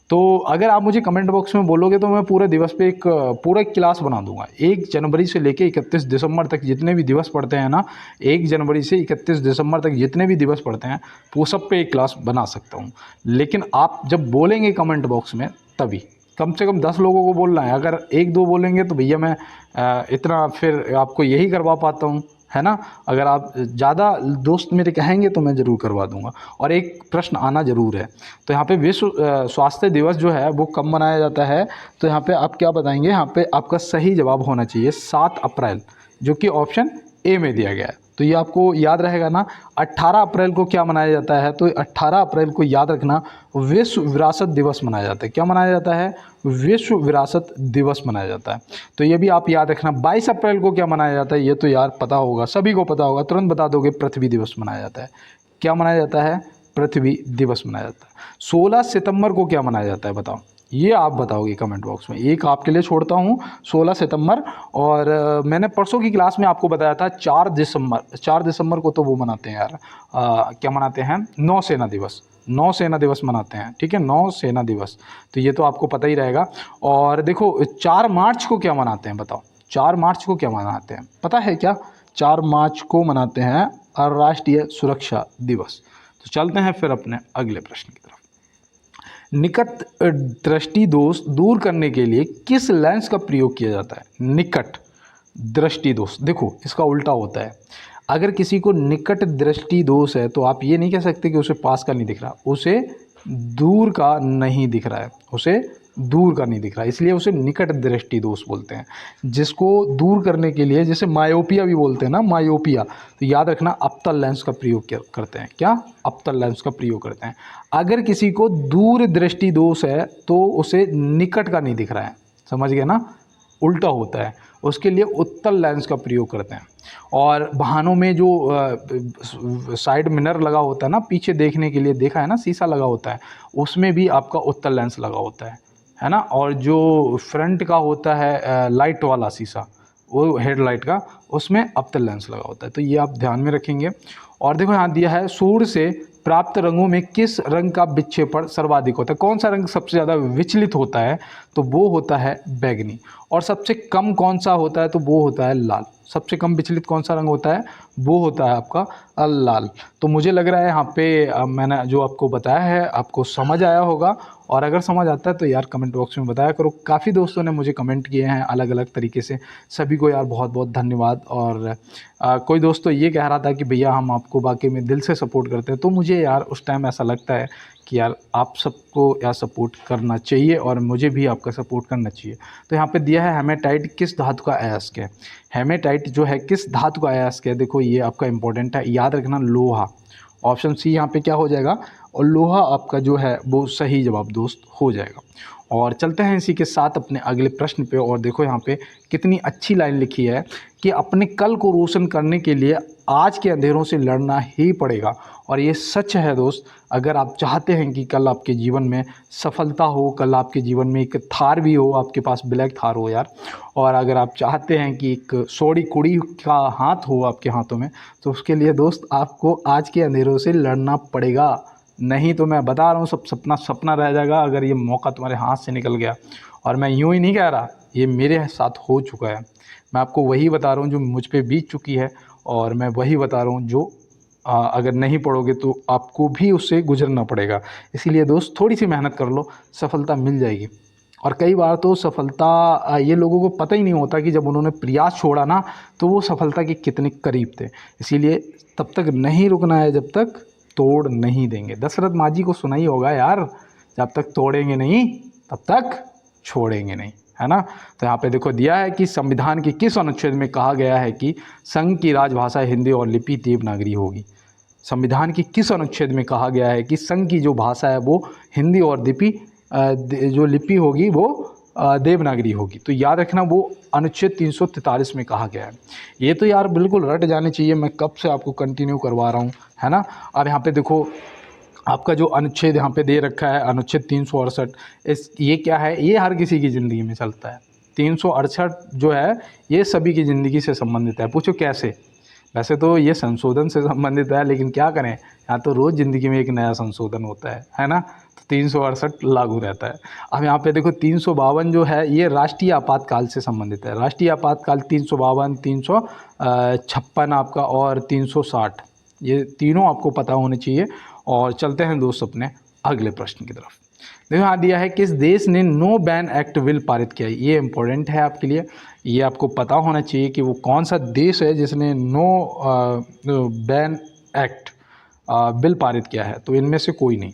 तो अगर आप मुझे कमेंट बॉक्स में बोलोगे तो मैं पूरे दिवस पे एक पूरा क्लास बना दूंगा। 1 जनवरी से लेके 31 दिसंबर तक जितने भी दिवस पड़ते हैं ना, 1 जनवरी से 31 दिसंबर तक जितने भी दिवस पड़ते हैं वो सब पे एक क्लास बना सकता हूँ। लेकिन आप जब बोलेंगे कमेंट बॉक्स में तभी, कम से कम 10 लोगों को बोलना है। अगर 1-2 बोलेंगे तो भैया मैं इतना फिर आपको यही करवा पाता हूँ, है ना। अगर आप ज़्यादा दोस्त मेरे कहेंगे तो मैं ज़रूर करवा दूंगा। और एक प्रश्न आना ज़रूर है। तो यहाँ पे विश्व स्वास्थ्य दिवस जो है वो कब मनाया जाता है? तो यहाँ पे आप क्या बताएंगे? यहाँ पे आपका सही जवाब होना चाहिए 7 अप्रैल, जो कि ऑप्शन ए में दिया गया है। तो ये आपको याद रहेगा ना। 18 अप्रैल को क्या मनाया जाता है? तो 18 अप्रैल को याद रखना विश्व विरासत दिवस मनाया जाता है। क्या मनाया जाता है? विश्व विरासत दिवस मनाया जाता है। तो ये भी आप याद रखना। 22 अप्रैल को क्या मनाया जाता है? ये तो यार पता होगा, सभी को पता होगा, तुरंत बता दोगे। पृथ्वी दिवस मनाया जाता है। क्या मनाया जाता है? पृथ्वी दिवस मनाया जाता है। 16 सितंबर को क्या मनाया जाता है? बताओ, ये आप बताओगे कमेंट बॉक्स में। एक आपके लिए छोड़ता हूँ 16 सितंबर। और मैंने परसों की क्लास में आपको बताया था 4 दिसंबर। 4 दिसंबर को तो वो मनाते हैं यार, क्या मनाते हैं? नौसेना दिवस। नौसेना दिवस मनाते हैं, ठीक है, नौसेना दिवस। तो ये तो आपको पता ही रहेगा। और देखो 4 मार्च को क्या मनाते हैं? बताओ, 4 मार्च को क्या मनाते हैं? पता है क्या? 4 मार्च को मनाते हैं राष्ट्रीय सुरक्षा दिवस। तो चलते हैं फिर अपने अगले प्रश्न की तरफ। निकट दृष्टि दोष दूर करने के लिए किस लेंस का प्रयोग किया जाता है? निकट दृष्टि दोष, देखो इसका उल्टा होता है। अगर किसी को निकट दृष्टि दोष है तो आप ये नहीं कह सकते कि उसे पास का नहीं दिख रहा, उसे दूर का नहीं दिख रहा है, उसे दूर का नहीं दिख रहा है, इसलिए उसे निकट दृष्टि दोष बोलते हैं। जिसको दूर करने के लिए, जैसे मायोपिया भी बोलते हैं ना, मायोपिया, तो याद रखना अवतल लेंस का प्रयोग करते हैं। क्या? अवतल लेंस का प्रयोग करते हैं। अगर किसी को दूर दृष्टि दोष है तो उसे निकट का नहीं दिख रहा है, समझ गए ना, उल्टा होता है, उसके लिए उत्तल लेंस का प्रयोग करते हैं। और वाहनों में जो साइड मिरर लगा होता है ना, पीछे देखने के लिए, देखा है ना, शीशा लगा होता है, उसमें भी आपका उत्तल लेंस लगा होता है ना। और जो फ्रंट का होता है लाइट वाला शीशा, वो हेडलाइट का, उसमें अवतल लेंस लगा होता है। तो ये आप ध्यान में रखेंगे। और देखो यहाँ दिया है सूर्य से प्राप्त रंगों में किस रंग का विक्षेपण सर्वाधिक होता है? कौन सा रंग सबसे ज़्यादा विचलित होता है? तो वो होता है बैगनी। और सबसे कम कौन सा होता है? तो वो होता है लाल। सबसे कम विचलित कौन सा रंग होता है? वो होता है आपका लाल। तो मुझे लग रहा है यहाँ पे मैंने जो आपको बताया है आपको समझ आया होगा, और अगर समझ आता है तो यार कमेंट बॉक्स में बताया करो। काफ़ी दोस्तों ने मुझे कमेंट किए हैं अलग अलग तरीके से, सभी को यार बहुत बहुत धन्यवाद। और कोई दोस्त तो ये कह रहा था कि भैया हम आपको वाकई में दिल से सपोर्ट करते हैं, तो मुझे यार उस टाइम ऐसा लगता है कि यार आप सबको यार सपोर्ट करना चाहिए और मुझे भी आपका सपोर्ट करना चाहिए। तो यहाँ पे दिया है हेमेटाइट किस धातु का अयस्क है। हेमेटाइट जो है किस धातु का अयस्क है, देखो ये आपका इंपॉर्टेंट है, याद रखना लोहा। ऑप्शन सी यहाँ पे क्या हो जाएगा, और लोहा आपका जो है वो सही जवाब दोस्त हो जाएगा। और चलते हैं इसी के साथ अपने अगले प्रश्न पे। और देखो यहाँ पे कितनी अच्छी लाइन लिखी है कि अपने कल को रोशन करने के लिए आज के अंधेरों से लड़ना ही पड़ेगा। और ये सच है दोस्त, अगर आप चाहते हैं कि कल आपके जीवन में सफलता हो, कल आपके जीवन में एक थार भी हो, आपके पास ब्लैक थार हो यार, और अगर आप चाहते हैं कि एक सोड़ी कुड़ी का हाथ हो आपके हाथों में, तो उसके लिए दोस्त आपको आज के अंधेरों से लड़ना पड़ेगा। नहीं तो मैं बता रहा हूँ सब सपना सपना रह जाएगा अगर ये मौका तुम्हारे हाथ से निकल गया। और मैं यूँ ही नहीं कह रहा, ये मेरे साथ हो चुका है। मैं आपको वही बता रहा हूँ जो मुझ पे बीत चुकी है, और मैं वही बता रहा हूँ जो अगर नहीं पढ़ोगे तो आपको भी उससे गुजरना पड़ेगा। इसीलिए दोस्त थोड़ी सी मेहनत कर लो, सफलता मिल जाएगी। और कई बार तो सफलता ये लोगों को पता ही नहीं होता कि जब उन्होंने प्रयास छोड़ा ना तो वो सफलता के कितने करीब थे। इसीलिए तब तक नहीं रुकना है जब तक तोड़ नहीं देंगे। दशरथ मांझी को सुना ही होगा यार, जब तक तोड़ेंगे नहीं तब तक छोड़ेंगे नहीं, है ना। तो यहाँ पे देखो दिया है कि संविधान के किस अनुच्छेद में कहा गया है कि संघ की राजभाषा हिंदी और लिपि देवनागरी होगी। संविधान के किस अनुच्छेद में कहा गया है कि संघ की जो भाषा है वो हिंदी और जो लिपि होगी वो देवनागरी होगी। तो याद रखना वो अनुच्छेद 343 में कहा गया है। ये तो यार बिल्कुल रट जाने चाहिए, मैं कब से आपको कंटिन्यू करवा रहा हूँ, है ना। अब यहाँ पे देखो आपका जो अनुच्छेद यहाँ पे दे रखा है अनुच्छेद 368, ये क्या है, ये हर किसी की ज़िंदगी में चलता है। 368 जो है ये सभी की ज़िंदगी से संबंधित है। पूछो कैसे, वैसे तो ये संशोधन से संबंधित है, लेकिन क्या करें, यहाँ तो रोज़ ज़िंदगी में एक नया संशोधन होता है ना। तो 368 लागू रहता है। अब यहाँ पे देखो 352 जो है ये राष्ट्रीय आपातकाल से संबंधित है। राष्ट्रीय आपातकाल 352, 356 आपका और 360, ये तीनों आपको पता होने चाहिए। और चलते हैं दोस्त अपने अगले प्रश्न की तरफ। देखो यहाँ दिया है किस देश ने नो बैन एक्ट बिल पारित किया है। ये इंपॉर्टेंट है आपके लिए, ये आपको पता होना चाहिए कि वो कौन सा देश है जिसने नो बैन एक्ट बिल पारित किया है। तो इनमें से कोई नहीं।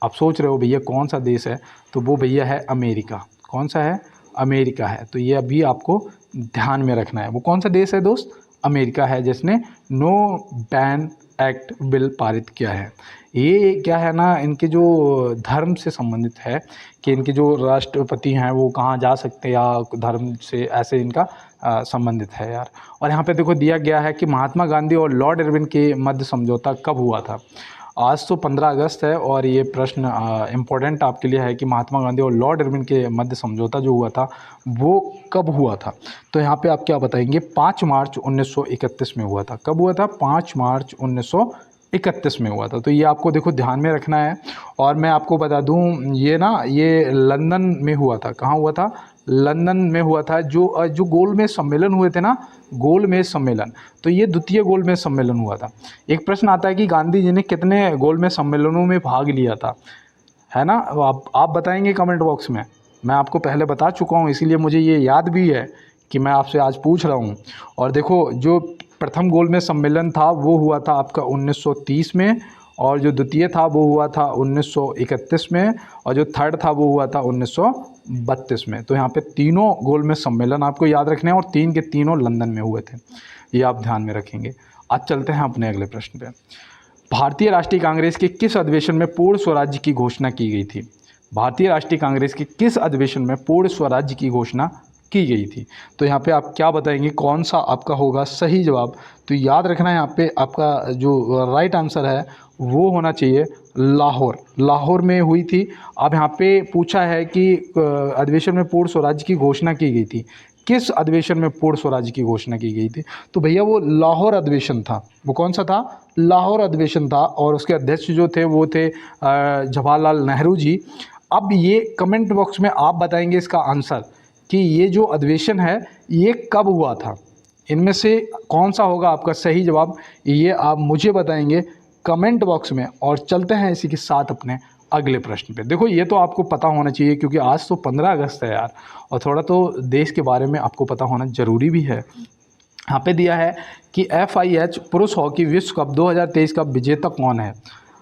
आप सोच रहे हो भैया कौन सा देश है, तो वो भैया है अमेरिका। कौन सा है, अमेरिका है। तो ये अभी आपको ध्यान में रखना है। वो कौन सा देश है दोस्त, अमेरिका है जिसने नो बैन एक्ट बिल पारित किया है। ये क्या है ना, इनके जो धर्म से संबंधित है कि इनके जो राष्ट्रपति हैं वो कहाँ जा सकते हैं, या धर्म से ऐसे इनका संबंधित है यार। और यहाँ पे देखो दिया गया है कि महात्मा गांधी और लॉर्ड इरविन के मध्य समझौता कब हुआ था। आज तो 15 अगस्त है, और ये प्रश्न इम्पोर्टेंट आपके लिए है कि महात्मा गांधी और लॉर्ड इरविन के मध्य समझौता जो हुआ था वो कब हुआ था। तो यहाँ पे आप क्या बताएंगे, 5 मार्च 1931 में हुआ था। कब हुआ था, 5 मार्च 1931 में हुआ था। तो ये आपको देखो ध्यान में रखना है। और मैं आपको बता दूं ये ना, ये लंदन में हुआ था। कहाँ हुआ था, लंदन में हुआ था। जो गोलमेज सम्मेलन हुए थे ना, गोलमेज सम्मेलन, तो ये द्वितीय गोलमेज सम्मेलन हुआ था। एक प्रश्न आता है कि गांधी जी ने कितने गोलमेज सम्मेलनों में भाग लिया था, है ना। आप बताएंगे कमेंट बॉक्स में। मैं आपको पहले बता चुका हूँ, इसीलिए मुझे ये याद भी है कि मैं आपसे आज पूछ रहा हूँ। और देखो जो प्रथम गोलमेज सम्मेलन था वो हुआ था आपका 1930 में, और जो द्वितीय था वो हुआ था 1931 में, और जो थर्ड था वो हुआ था 1932 में। तो यहाँ पे तीनों गोलमेज सम्मेलन आपको याद रखने हैं, और 3 के तीनों लंदन में हुए थे, ये आप ध्यान में रखेंगे। आज चलते हैं अपने अगले प्रश्न पे। भारतीय राष्ट्रीय कांग्रेस के किस अधिवेशन में पूर्ण स्वराज्य की घोषणा की गई थी। भारतीय राष्ट्रीय कांग्रेस के किस अधिवेशन में पूर्ण स्वराज्य की घोषणा की गई थी। तो यहाँ पे आप क्या बताएंगे, कौन सा आपका होगा सही जवाब। तो याद रखना है यहाँ पे आपका जो राइट आंसर है वो होना चाहिए लाहौर। लाहौर में हुई थी। अब यहाँ पे पूछा है कि अधिवेशन में पूर्ण स्वराज्य की घोषणा की गई थी, किस अधिवेशन में पूर्ण स्वराज्य की घोषणा की गई थी। तो भैया वो लाहौर अधिवेशन था। वो कौन सा था, लाहौर अधिवेशन था। और उसके अध्यक्ष जो थे वो थे जवाहरलाल नेहरू जी। अब ये कमेंट बॉक्स में आप बताएंगे इसका आंसर कि ये जो अधिवेशन है ये कब हुआ था। इनमें से कौन सा होगा आपका सही जवाब, ये आप मुझे बताएंगे कमेंट बॉक्स में। और चलते हैं इसी के साथ अपने अगले प्रश्न पे। देखो ये तो आपको पता होना चाहिए क्योंकि आज तो 15 अगस्त है यार, और थोड़ा तो देश के बारे में आपको पता होना ज़रूरी भी है। यहाँ पे दिया है कि FIH पुरुष हॉकी विश्व कप 2023 का विजेता कौन है।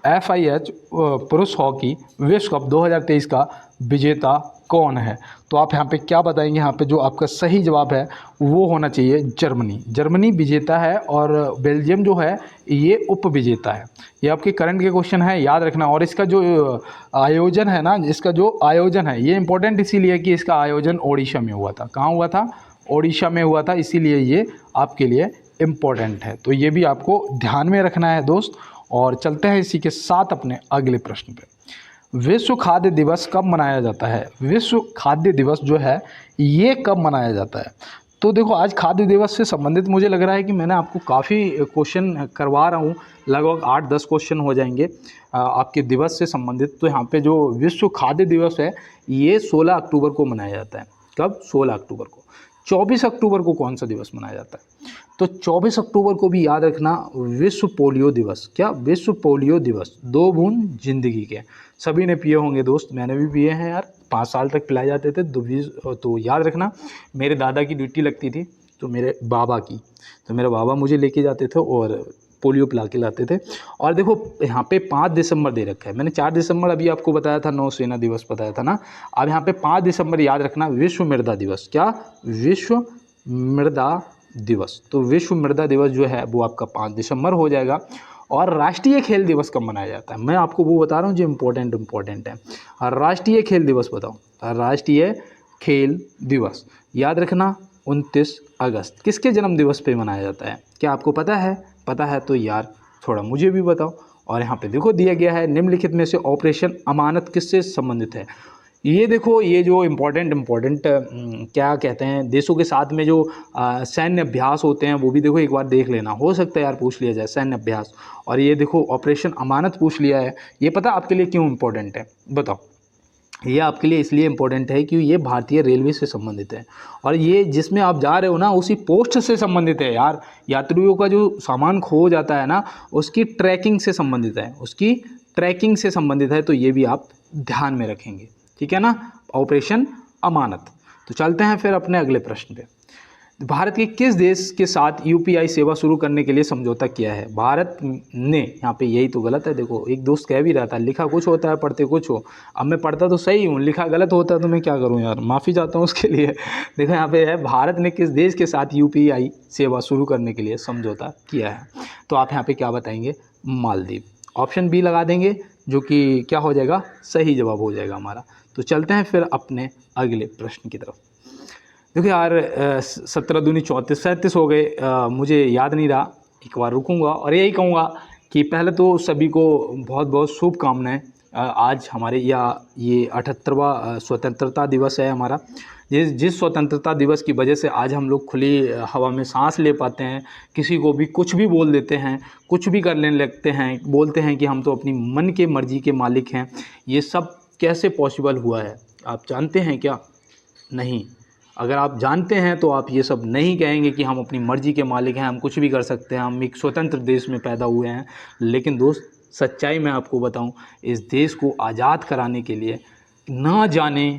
FIH पुरुष हॉकी विश्व कप 2023 का विजेता कौन है। तो आप यहाँ पे क्या बताएंगे, यहाँ पे जो आपका सही जवाब है वो होना चाहिए जर्मनी। जर्मनी विजेता है और बेल्जियम जो है ये उप विजेता है। ये आपके करंट के क्वेश्चन है, याद रखना। और इसका जो आयोजन है ना, इसका जो आयोजन है ये इंपॉर्टेंट इसीलिए कि इसका आयोजन ओडिशा में हुआ था। कहाँ हुआ था? ओडिशा में हुआ था, इसीलिए ये आपके लिए इम्पोर्टेंट है। तो ये भी आपको ध्यान में रखना है दोस्त। और चलते हैं इसी के साथ अपने अगले प्रश्न पे। विश्व खाद्य दिवस कब मनाया जाता है? विश्व खाद्य दिवस जो है ये कब मनाया जाता है? तो देखो आज खाद्य दिवस से संबंधित मुझे लग रहा है कि मैंने आपको काफ़ी क्वेश्चन करवा रहा हूँ, लगभग 8-10 क्वेश्चन हो जाएंगे आपके दिवस से संबंधित। तो यहाँ पे जो विश्व खाद्य दिवस है ये 16 अक्टूबर को मनाया जाता है। कब? 16 अक्टूबर को। 24 अक्टूबर को कौन सा दिवस मनाया जाता है? तो 24 अक्टूबर को भी याद रखना विश्व पोलियो दिवस। क्या? विश्व पोलियो दिवस। 2 बूंद जिंदगी के। सभी ने पिए होंगे दोस्त, मैंने भी पिए हैं यार, 5 साल तक पिलाए जाते थे। तो याद रखना मेरे दादा की ड्यूटी लगती थी तो मेरे बाबा की, तो मेरे बाबा मुझे लेके जाते थे और पोलियो पिला के लाते थे। और देखो यहाँ पे 5 दिसंबर दे रखा है, मैंने 4 दिसंबर अभी आपको बताया था, नौसेना दिवस बताया था ना। अब यहाँ पे 5 दिसंबर याद रखना विश्व मृदा दिवस। क्या? विश्व मृदा दिवस। तो विश्व मृदा दिवस जो है वो आपका 5 दिसंबर हो जाएगा। और राष्ट्रीय खेल दिवस कब मनाया जाता है? मैं आपको वो बता रहा हूँ जो इम्पोर्टेंट है। राष्ट्रीय खेल दिवस बताओ। राष्ट्रीय खेल दिवस याद रखना 29 अगस्त। किसके जन्म दिवस पे मनाया जाता है? क्या आपको पता है? पता है तो यार थोड़ा मुझे भी बताओ। और यहाँ पे देखो दिया गया है निम्नलिखित में से ऑपरेशन अमानत किससे संबंधित है। ये देखो ये जो इम्पोर्टेंट क्या कहते हैं देशों के साथ में जो सैन्य अभ्यास होते हैं वो भी देखो एक बार देख लेना, हो सकता है यार पूछ लिया जाए सैन्य अभ्यास। और ये देखो ऑपरेशन अमानत पूछ लिया है। ये पता आपके लिए क्यों इम्पोर्टेंट है? बताओ। ये आपके लिए इसलिए इम्पोर्टेंट है कि ये भारतीय रेलवे से संबंधित है और ये जिसमें आप जा रहे हो ना उसी पोस्ट से संबंधित है यार। यात्रियों का जो सामान खो जाता है ना उसकी ट्रैकिंग से संबंधित है, उसकी ट्रैकिंग से संबंधित है। तो ये भी आप ध्यान में रखेंगे, ठीक है ना, ऑपरेशन अमानत। तो चलते हैं फिर अपने अगले प्रश्न पे। भारत के किस देश के साथ यूपीआई सेवा शुरू करने के लिए समझौता किया है? भारत ने, यहाँ पे यही तो गलत है। देखो एक दोस्त कह भी रहा था लिखा कुछ होता है पढ़ते कुछ हो। अब मैं पढ़ता तो सही हूँ, लिखा गलत होता है तो मैं क्या करूँ यार, माफ़ी चाहता हूँ उसके लिए। देखो यहाँ पे है भारत ने किस देश के साथ यूपीआई सेवा शुरू करने के लिए समझौता किया है। तो आप यहाँ पे क्या बताएंगे? मालदीव। ऑप्शन बी लगा देंगे जो कि क्या हो जाएगा? सही जवाब हो जाएगा हमारा। तो चलते हैं फिर अपने अगले प्रश्न की तरफ। देखिए यार 17 दूनी 34 37 हो गए, मुझे याद नहीं रहा। एक बार रुकूंगा और यही कहूँगा कि पहले तो सभी को बहुत बहुत शुभकामनाएं। आज हमारे ये 78वां स्वतंत्रता दिवस है हमारा। जिस स्वतंत्रता दिवस की वजह से आज हम लोग खुली हवा में सांस ले पाते हैं, किसी को भी कुछ भी बोल देते हैं, कुछ भी करने लगते हैं, बोलते हैं कि हम तो अपनी मन के मर्जी के मालिक हैं। ये सब कैसे पॉसिबल हुआ है आप जानते हैं क्या? नहीं। अगर आप जानते हैं तो आप ये सब नहीं कहेंगे कि हम अपनी मर्ज़ी के मालिक हैं, हम कुछ भी कर सकते हैं, हम एक स्वतंत्र देश में पैदा हुए हैं। लेकिन दोस्त सच्चाई मैं आपको बताऊं, इस देश को आज़ाद कराने के लिए ना जाने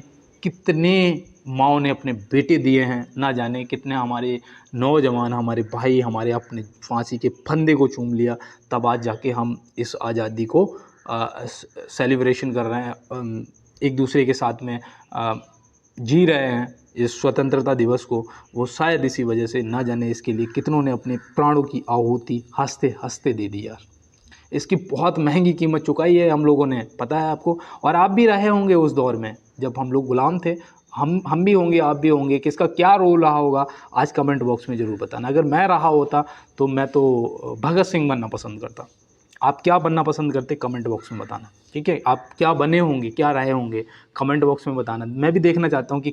कितने माओ ने अपने बेटे दिए हैं, ना जाने कितने हमारे नौजवान, हमारे भाई, हमारे अपने फांसी के फंदे को चूम लिया, तब आज जाके हम इस आज़ादी को सेलिब्रेशन कर रहे हैं, एक दूसरे के साथ में जी रहे हैं इस स्वतंत्रता दिवस को। वो शायद इसी वजह से, ना जाने इसके लिए कितनों ने अपने प्राणों की आहुति हंसते हंसते दे दी यार। इसकी बहुत महंगी कीमत चुकाई है हम लोगों ने, पता है आपको। और आप भी रहे होंगे उस दौर में जब हम लोग गुलाम थे। हम भी होंगे, आप भी होंगे। किसका क्या रोल रहा होगा आज कमेंट बॉक्स में ज़रूर बताना। अगर मैं रहा होता तो मैं तो भगत सिंह बनना पसंद करता। आप क्या बनना पसंद करते कमेंट बॉक्स में बताना, ठीक है। आप क्या बने होंगे, क्या रहे होंगे, कमेंट बॉक्स में बताना। मैं भी देखना चाहता हूँ कि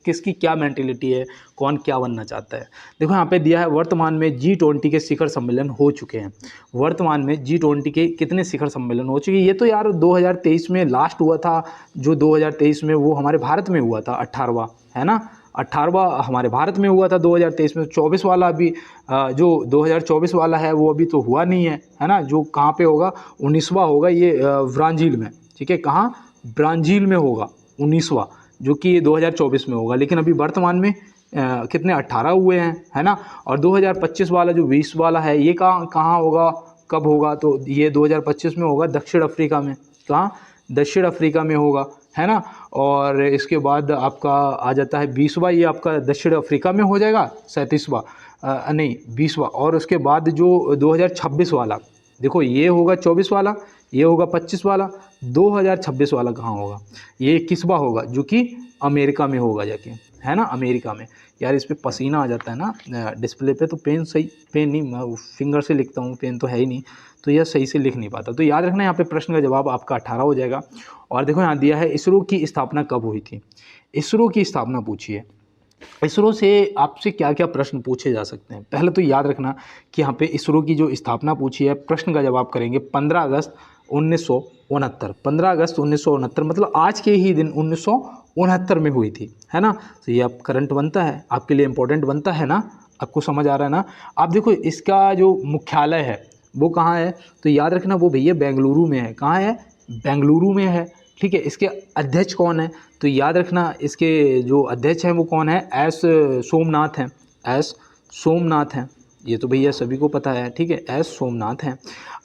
किसकी क्या मेंटेलिटी है, कौन क्या बनना चाहता है। देखो यहाँ पे दिया है वर्तमान में G20 के शिखर सम्मेलन हो चुके हैं। वर्तमान में G20 के कितने शिखर सम्मेलन हो चुके हैं? ये तो यार 2023 में लास्ट हुआ था, जो 2023 में वो हमारे भारत में हुआ था 18वां, है ना। 18वां हमारे भारत में हुआ था 2023 में। 24 वाला अभी जो 2024 वाला है वो अभी तो हुआ नहीं है ना। जो कहाँ पे होगा, 19वां होगा ये ब्राज़ील में, ठीक है। कहाँ, ब्राज़ील में होगा 19वां, जो कि 2024 में होगा। लेकिन अभी वर्तमान में कितने 18 हुए हैं, है ना। और 2025 वाला जो 20 वाला है ये कहाँ कहाँ होगा, कब होगा, तो ये 2025 में होगा दक्षिण अफ्रीका में। कहाँ, दक्षिण अफ्रीका में होगा, है ना। और इसके बाद आपका आ जाता है 20वां, ये आपका दक्षिण अफ्रीका में हो जाएगा। 37वां नहीं 20वां। और उसके बाद जो 2026 वाला, देखो ये होगा 24 वाला, ये होगा 25 वाला, 2026 वाला कहाँ होगा, ये 21वां होगा, जो कि अमेरिका में होगा जाके, है ना, अमेरिका में। यार इस पे पसीना आ जाता है ना डिस्प्ले पे, तो पेन सही, पेन नहीं, मैं फिंगर से लिखता हूँ, पेन तो है ही नहीं, तो यह सही से लिख नहीं पाता। तो याद रखना यहाँ पे प्रश्न का जवाब आपका 18 हो जाएगा। और देखो यहाँ दिया है इसरो की स्थापना कब हुई थी। इसरो की स्थापना पूछी है। इसरो से आपसे क्या क्या प्रश्न पूछे जा सकते हैं, पहले तो याद रखना कि यहाँ पे इसरो की जो स्थापना पूछी है, प्रश्न का जवाब करेंगे 15 अगस्त 1969। 15 अगस्त 1969 मतलब आज के ही दिन 1969 में हुई थी, है ना। तो ये अब करंट बनता है, आपके लिए इम्पोर्टेंट बनता है ना, आपको समझ आ रहा है ना। आप देखो इसका जो मुख्यालय है वो कहाँ है, तो याद रखना वो भैया बेंगलुरु में है। कहाँ है, बेंगलुरु में है, ठीक है। इसके अध्यक्ष कौन है, तो याद रखना इसके जो अध्यक्ष हैं वो कौन है, एस सोमनाथ हैं। एस सोमनाथ हैं, ये तो भैया सभी को पता है, ठीक है, एस सोमनाथ हैं।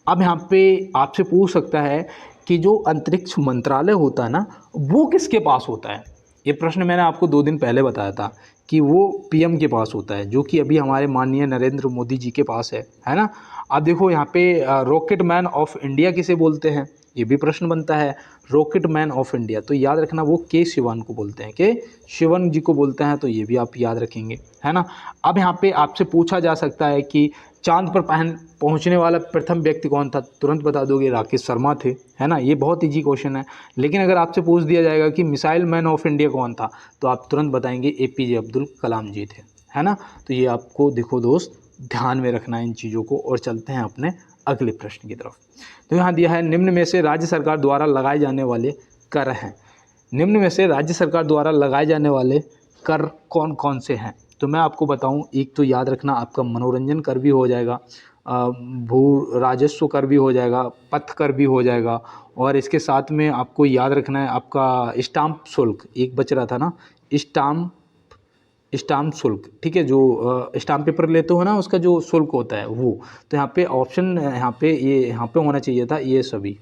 अब यहाँ पे आपसे पूछ सकता है कि जो अंतरिक्ष मंत्रालय होता है ना वो किसके पास होता है। ये प्रश्न मैंने आपको 2 दिन पहले बताया था कि वो पीएम के पास होता है, जो कि अभी हमारे माननीय नरेंद्र मोदी जी के पास है ना। अब देखो यहाँ पे रॉकेट मैन ऑफ इंडिया किसे बोलते हैं, ये भी प्रश्न बनता है। रॉकेट मैन ऑफ इंडिया, तो याद रखना वो के शिवन को बोलते हैं, के शिवन जी को बोलते हैं, तो ये भी आप याद रखेंगे, है ना। अब यहाँ पे आपसे पूछा जा सकता है कि चांद पर पहुँचने वाला प्रथम व्यक्ति कौन था, तुरंत बता दोगे राकेश शर्मा थे, है ना। ये बहुत ईजी क्वेश्चन है। लेकिन अगर आपसे पूछ दिया जाएगा कि मिसाइल मैन ऑफ इंडिया कौन था, तो आप तुरंत बताएंगे एपीजे अब्दुल कलाम जी थे, है ना। तो ये आपको देखो दोस्त ध्यान में रखना है इन चीज़ों को। और चलते हैं अपने अगले प्रश्न की तरफ। तो यहाँ दिया है निम्न में से राज्य सरकार द्वारा लगाए जाने वाले कर हैं। निम्न में से राज्य सरकार द्वारा लगाए जाने वाले कर कौन कौन से हैं, तो मैं आपको बताऊं। एक तो याद रखना आपका मनोरंजन कर भी हो जाएगा, भू राजस्व कर भी हो जाएगा, पथ कर भी हो जाएगा, और इसके साथ में आपको याद रखना है आपका स्टाम्प शुल्क, एक बच रहा था ना, स्टाम्प शुल्क, ठीक है, जो स्टाम्प पेपर लेते हो ना उसका जो शुल्क होता है वो। तो यहाँ पे ऑप्शन यहाँ पे होना चाहिए था ये सभी,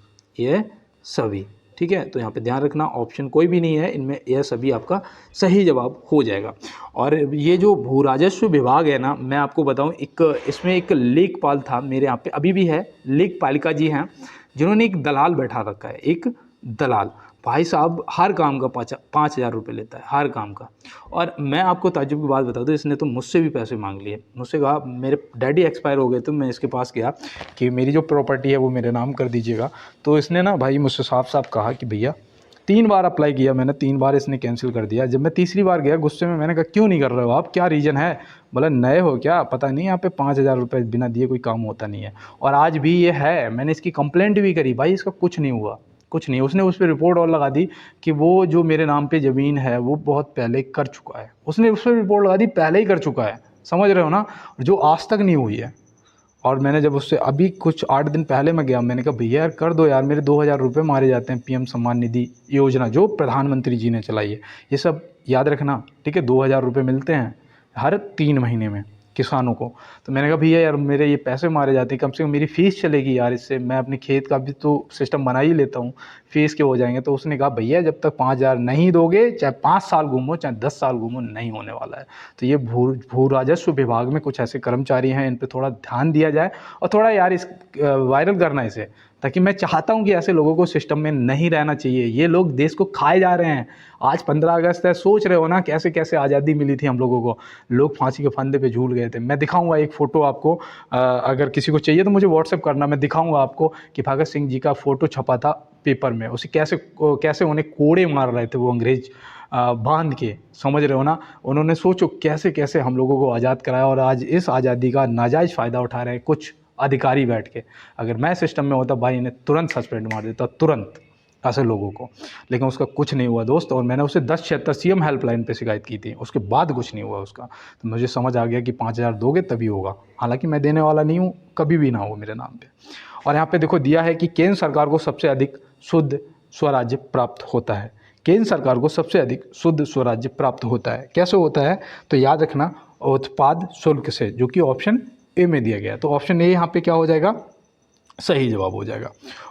ठीक है। तो यहाँ पे ध्यान रखना ऑप्शन कोई भी नहीं है इनमें, यह सभी आपका सही जवाब हो जाएगा। और ये जो भू राजस्व विभाग है ना, मैं आपको बताऊं इसमें एक लेखपाल था, मेरे यहाँ पे अभी भी है, लेखपालिका जी हैं, जिन्होंने एक दलाल बैठा रखा है। एक दलाल भाई साहब हर काम का 5,000 रुपये लेता है, हर काम का। और मैं आपको ताज्जुब की बात बता दूं, इसने तो मुझसे भी पैसे मांग लिए। मुझसे कहा मेरे डैडी एक्सपायर हो गए, तो मैं इसके पास गया कि मेरी जो प्रॉपर्टी है वो मेरे नाम कर दीजिएगा। तो इसने ना भाई मुझसे साफ साफ कहा कि भैया 3 बार अप्लाई किया मैंने, 3 बार इसने कैंसिल कर दिया। जब मैं तीसरी बार गया गुस्से में, मैंने कहा क्यों नहीं कर रहे हो आप, क्या रीज़न है। बोला नए हो क्या, पता नहीं यहाँ पे 5,000 रुपये बिना दिए कोई काम होता नहीं है। और आज भी ये है, मैंने इसकी कंप्लेंट भी करी, भाई इसका कुछ नहीं हुआ, कुछ नहीं। उसने उस पर रिपोर्ट और लगा दी कि वो जो मेरे नाम पे ज़मीन है वो बहुत पहले कर चुका है, उसने उस पर रिपोर्ट लगा दी पहले ही कर चुका है, समझ रहे हो ना, जो आज तक नहीं हुई है। और मैंने जब उससे अभी कुछ 8 दिन पहले मैं गया, मैंने कहा भैया यार कर दो यार, मेरे 2,000 रुपये मारे जाते हैं पीएम सम्मान निधि योजना जो प्रधानमंत्री जी ने चलाई है, ये सब याद रखना, ठीक है। 2,000 रुपये मिलते हैं हर 3 महीने में किसानों को। तो मैंने कहा भैया यार मेरे ये पैसे मारे जाते हैं, कम से कम मेरी फ़ीस चलेगी यार, इससे मैं अपने खेत का भी तो सिस्टम बना ही लेता हूँ, फ़ीस के हो जाएंगे। तो उसने कहा भैया जब तक 5,000 नहीं दोगे, चाहे 5 साल घूमो चाहे 10 साल घूमो, नहीं होने वाला है। तो ये भू राजस्व विभाग में कुछ ऐसे कर्मचारी हैं, इन पर थोड़ा ध्यान दिया जाए और थोड़ा यार इस वायरल करना इसे, ताकि मैं चाहता हूं कि ऐसे लोगों को सिस्टम में नहीं रहना चाहिए। ये लोग देश को खाए जा रहे हैं। आज 15 अगस्त है, सोच रहे हो ना कैसे कैसे आज़ादी मिली थी हम लोगों को, लोग फांसी के फंदे पे झूल गए थे। मैं दिखाऊंगा एक फ़ोटो आपको, अगर किसी को चाहिए तो मुझे व्हाट्सएप करना, मैं दिखाऊंगा आपको कि भगत सिंह जी का फ़ोटो छपा था पेपर में, उसे कैसे उन्हें कोड़े मार रहे थे वो अंग्रेज़ बांध के, समझ रहे हो ना। उन्होंने सोचो कैसे कैसे हम लोगों को आज़ाद कराया, और आज इस आज़ादी का नाजायज़ फ़ायदा उठा रहे हैं कुछ अधिकारी बैठ के। अगर मैं सिस्टम में होता भाई इन्हें तुरंत सस्पेंड मार देता, तुरंत, ऐसे लोगों को, लेकिन उसका कुछ नहीं हुआ दोस्त। और मैंने उसे 1076 सीएम हेल्पलाइन पे शिकायत की थी, उसके बाद कुछ नहीं हुआ उसका। तो मुझे समझ आ गया कि 5,000 दोगे तभी होगा, हालांकि मैं देने वाला नहीं हूँ, कभी भी ना हो मेरे नाम पे। और यहाँ पे देखो दिया है कि केंद्र सरकार को सबसे अधिक शुद्ध स्वराज्य प्राप्त होता है। केंद्र सरकार को सबसे अधिक शुद्ध स्वराज्य प्राप्त होता है, कैसे होता है? तो याद रखना, उत्पाद शुल्क से, जो कि ऑप्शन ए में दिया गया है। तो ऑप्शन ए यहाँ पे क्या हो जाएगा? सही जवाब हो जाएगा।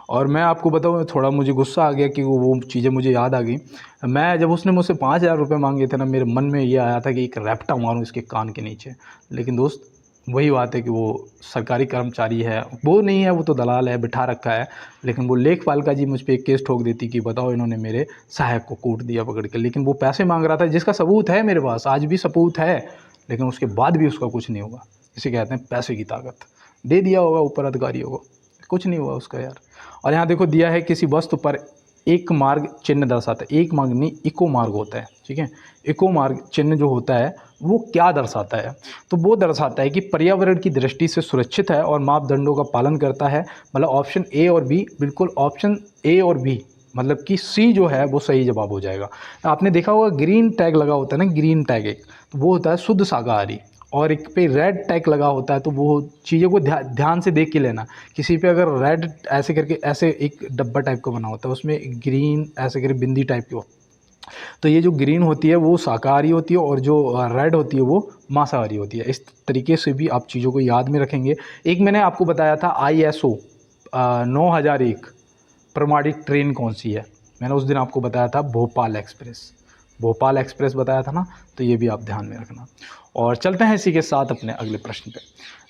और मैं आपको बताऊँ, थोड़ा मुझे गुस्सा आ गया कि वो चीज़ें मुझे याद आ गई। मैं जब उसने मुझसे 5,000 रुपये मांगे थे ना, मेरे मन में ये आया था कि एक रैप्टा मारूं इसके कान के नीचे। लेकिन दोस्त वही बात है कि वो सरकारी कर्मचारी है, वो नहीं है, वो तो दलाल है, बिठा रखा है। लेकिन वो लेखपालिका जी मुझ पर एक केस ठोक देती कि बताओ इन्होंने मेरे सहायक को कूट दिया पकड़ के। लेकिन वो पैसे मांग रहा था, जिसका सबूत है मेरे पास, आज भी सबूत है, लेकिन उसके बाद भी उसका कुछ नहीं हुआ। इसे कहते हैं पैसे की ताकत। दे दिया होगा ऊपर अधिकारियों को, कुछ नहीं हुआ उसका यार। और यहाँ देखो दिया है किसी वस्तु पर एक मार्ग चिन्ह दर्शाता है, एक मार्ग नहीं, इको मार्ग होता है, ठीक है। इको मार्ग चिन्ह जो होता है वो क्या दर्शाता है? तो वो दर्शाता है कि पर्यावरण की दृष्टि से सुरक्षित है और मापदंडों का पालन करता है। मतलब ऑप्शन ए और बी, बिल्कुल ऑप्शन ए और बी, मतलब कि सी जो है वो सही जवाब हो जाएगा। आपने देखा होगा ग्रीन टैग लगा होता है ना, ग्रीन टैग एक, तो वो होता है शुद्ध शाकाहारी। और एक पे रेड टैग लगा होता है, तो वो चीज़ों को ध्यान से देख के लेना। किसी पे अगर रेड ऐसे करके, ऐसे एक डब्बा टाइप का बना होता है, उसमें ग्रीन ऐसे करके बिंदी टाइप की हो, तो ये जो ग्रीन होती है वो शाकाहारी होती है, और जो रेड होती है वो मांसाहारी होती है। इस तरीके से भी आप चीज़ों को याद में रखेंगे। एक मैंने आपको बताया था ISO 9001 प्रमाणित ट्रेन कौन सी है? मैंने उस दिन आपको बताया था भोपाल एक्सप्रेस, भोपाल एक्सप्रेस बताया था ना, तो ये भी आप ध्यान में रखना। और चलते हैं इसी के साथ अपने अगले प्रश्न पे।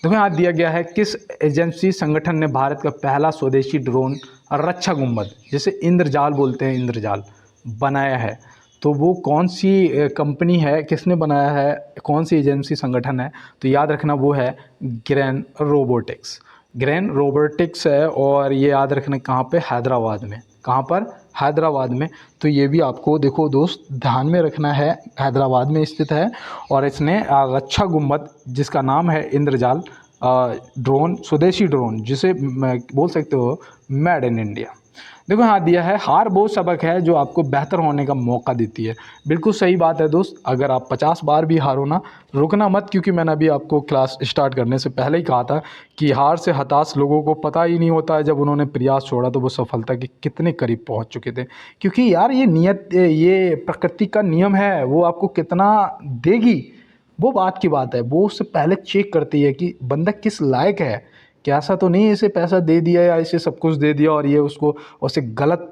देखो यहाँ दिया गया है, किस एजेंसी संगठन ने भारत का पहला स्वदेशी ड्रोन रक्षा गुंबद, जिसे इंद्रजाल बोलते हैं, इंद्रजाल, बनाया है? तो वो कौन सी कंपनी है, किसने बनाया है, कौन सी एजेंसी संगठन है? तो याद रखना वो है ग्रेन रोबोटिक्स। ग्रेन रोबोटिक्स है, और ये याद रखना कहाँ पे? हैदराबाद में। कहाँ पर? हैदराबाद में। तो ये भी आपको देखो दोस्त ध्यान में रखना है, हैदराबाद में स्थित है। और इसने रक्षा गुंबद, जिसका नाम है इंद्रजाल ड्रोन, स्वदेशी ड्रोन, जिसे बोल सकते हो मेड इन इंडिया। देखो यहाँ दिया है, हार वो सबक है जो आपको बेहतर होने का मौका देती है। बिल्कुल सही बात है दोस्त। अगर आप 50 बार भी हारो ना, रुकना मत, क्योंकि मैंने अभी आपको क्लास स्टार्ट करने से पहले ही कहा था कि हार से हताश लोगों को पता ही नहीं होता है जब उन्होंने प्रयास छोड़ा तो वो सफलता के कितने करीब पहुँच चुके थे। क्योंकि यार ये नियत, ये प्रकृति का नियम है, वो आपको कितना देगी वो बात की बात है। वो उससे पहले चेक करती है कि बंदा किस लायक है, कि ऐसा तो नहीं इसे पैसा दे दिया या इसे सब कुछ दे दिया और ये उसको उससे गलत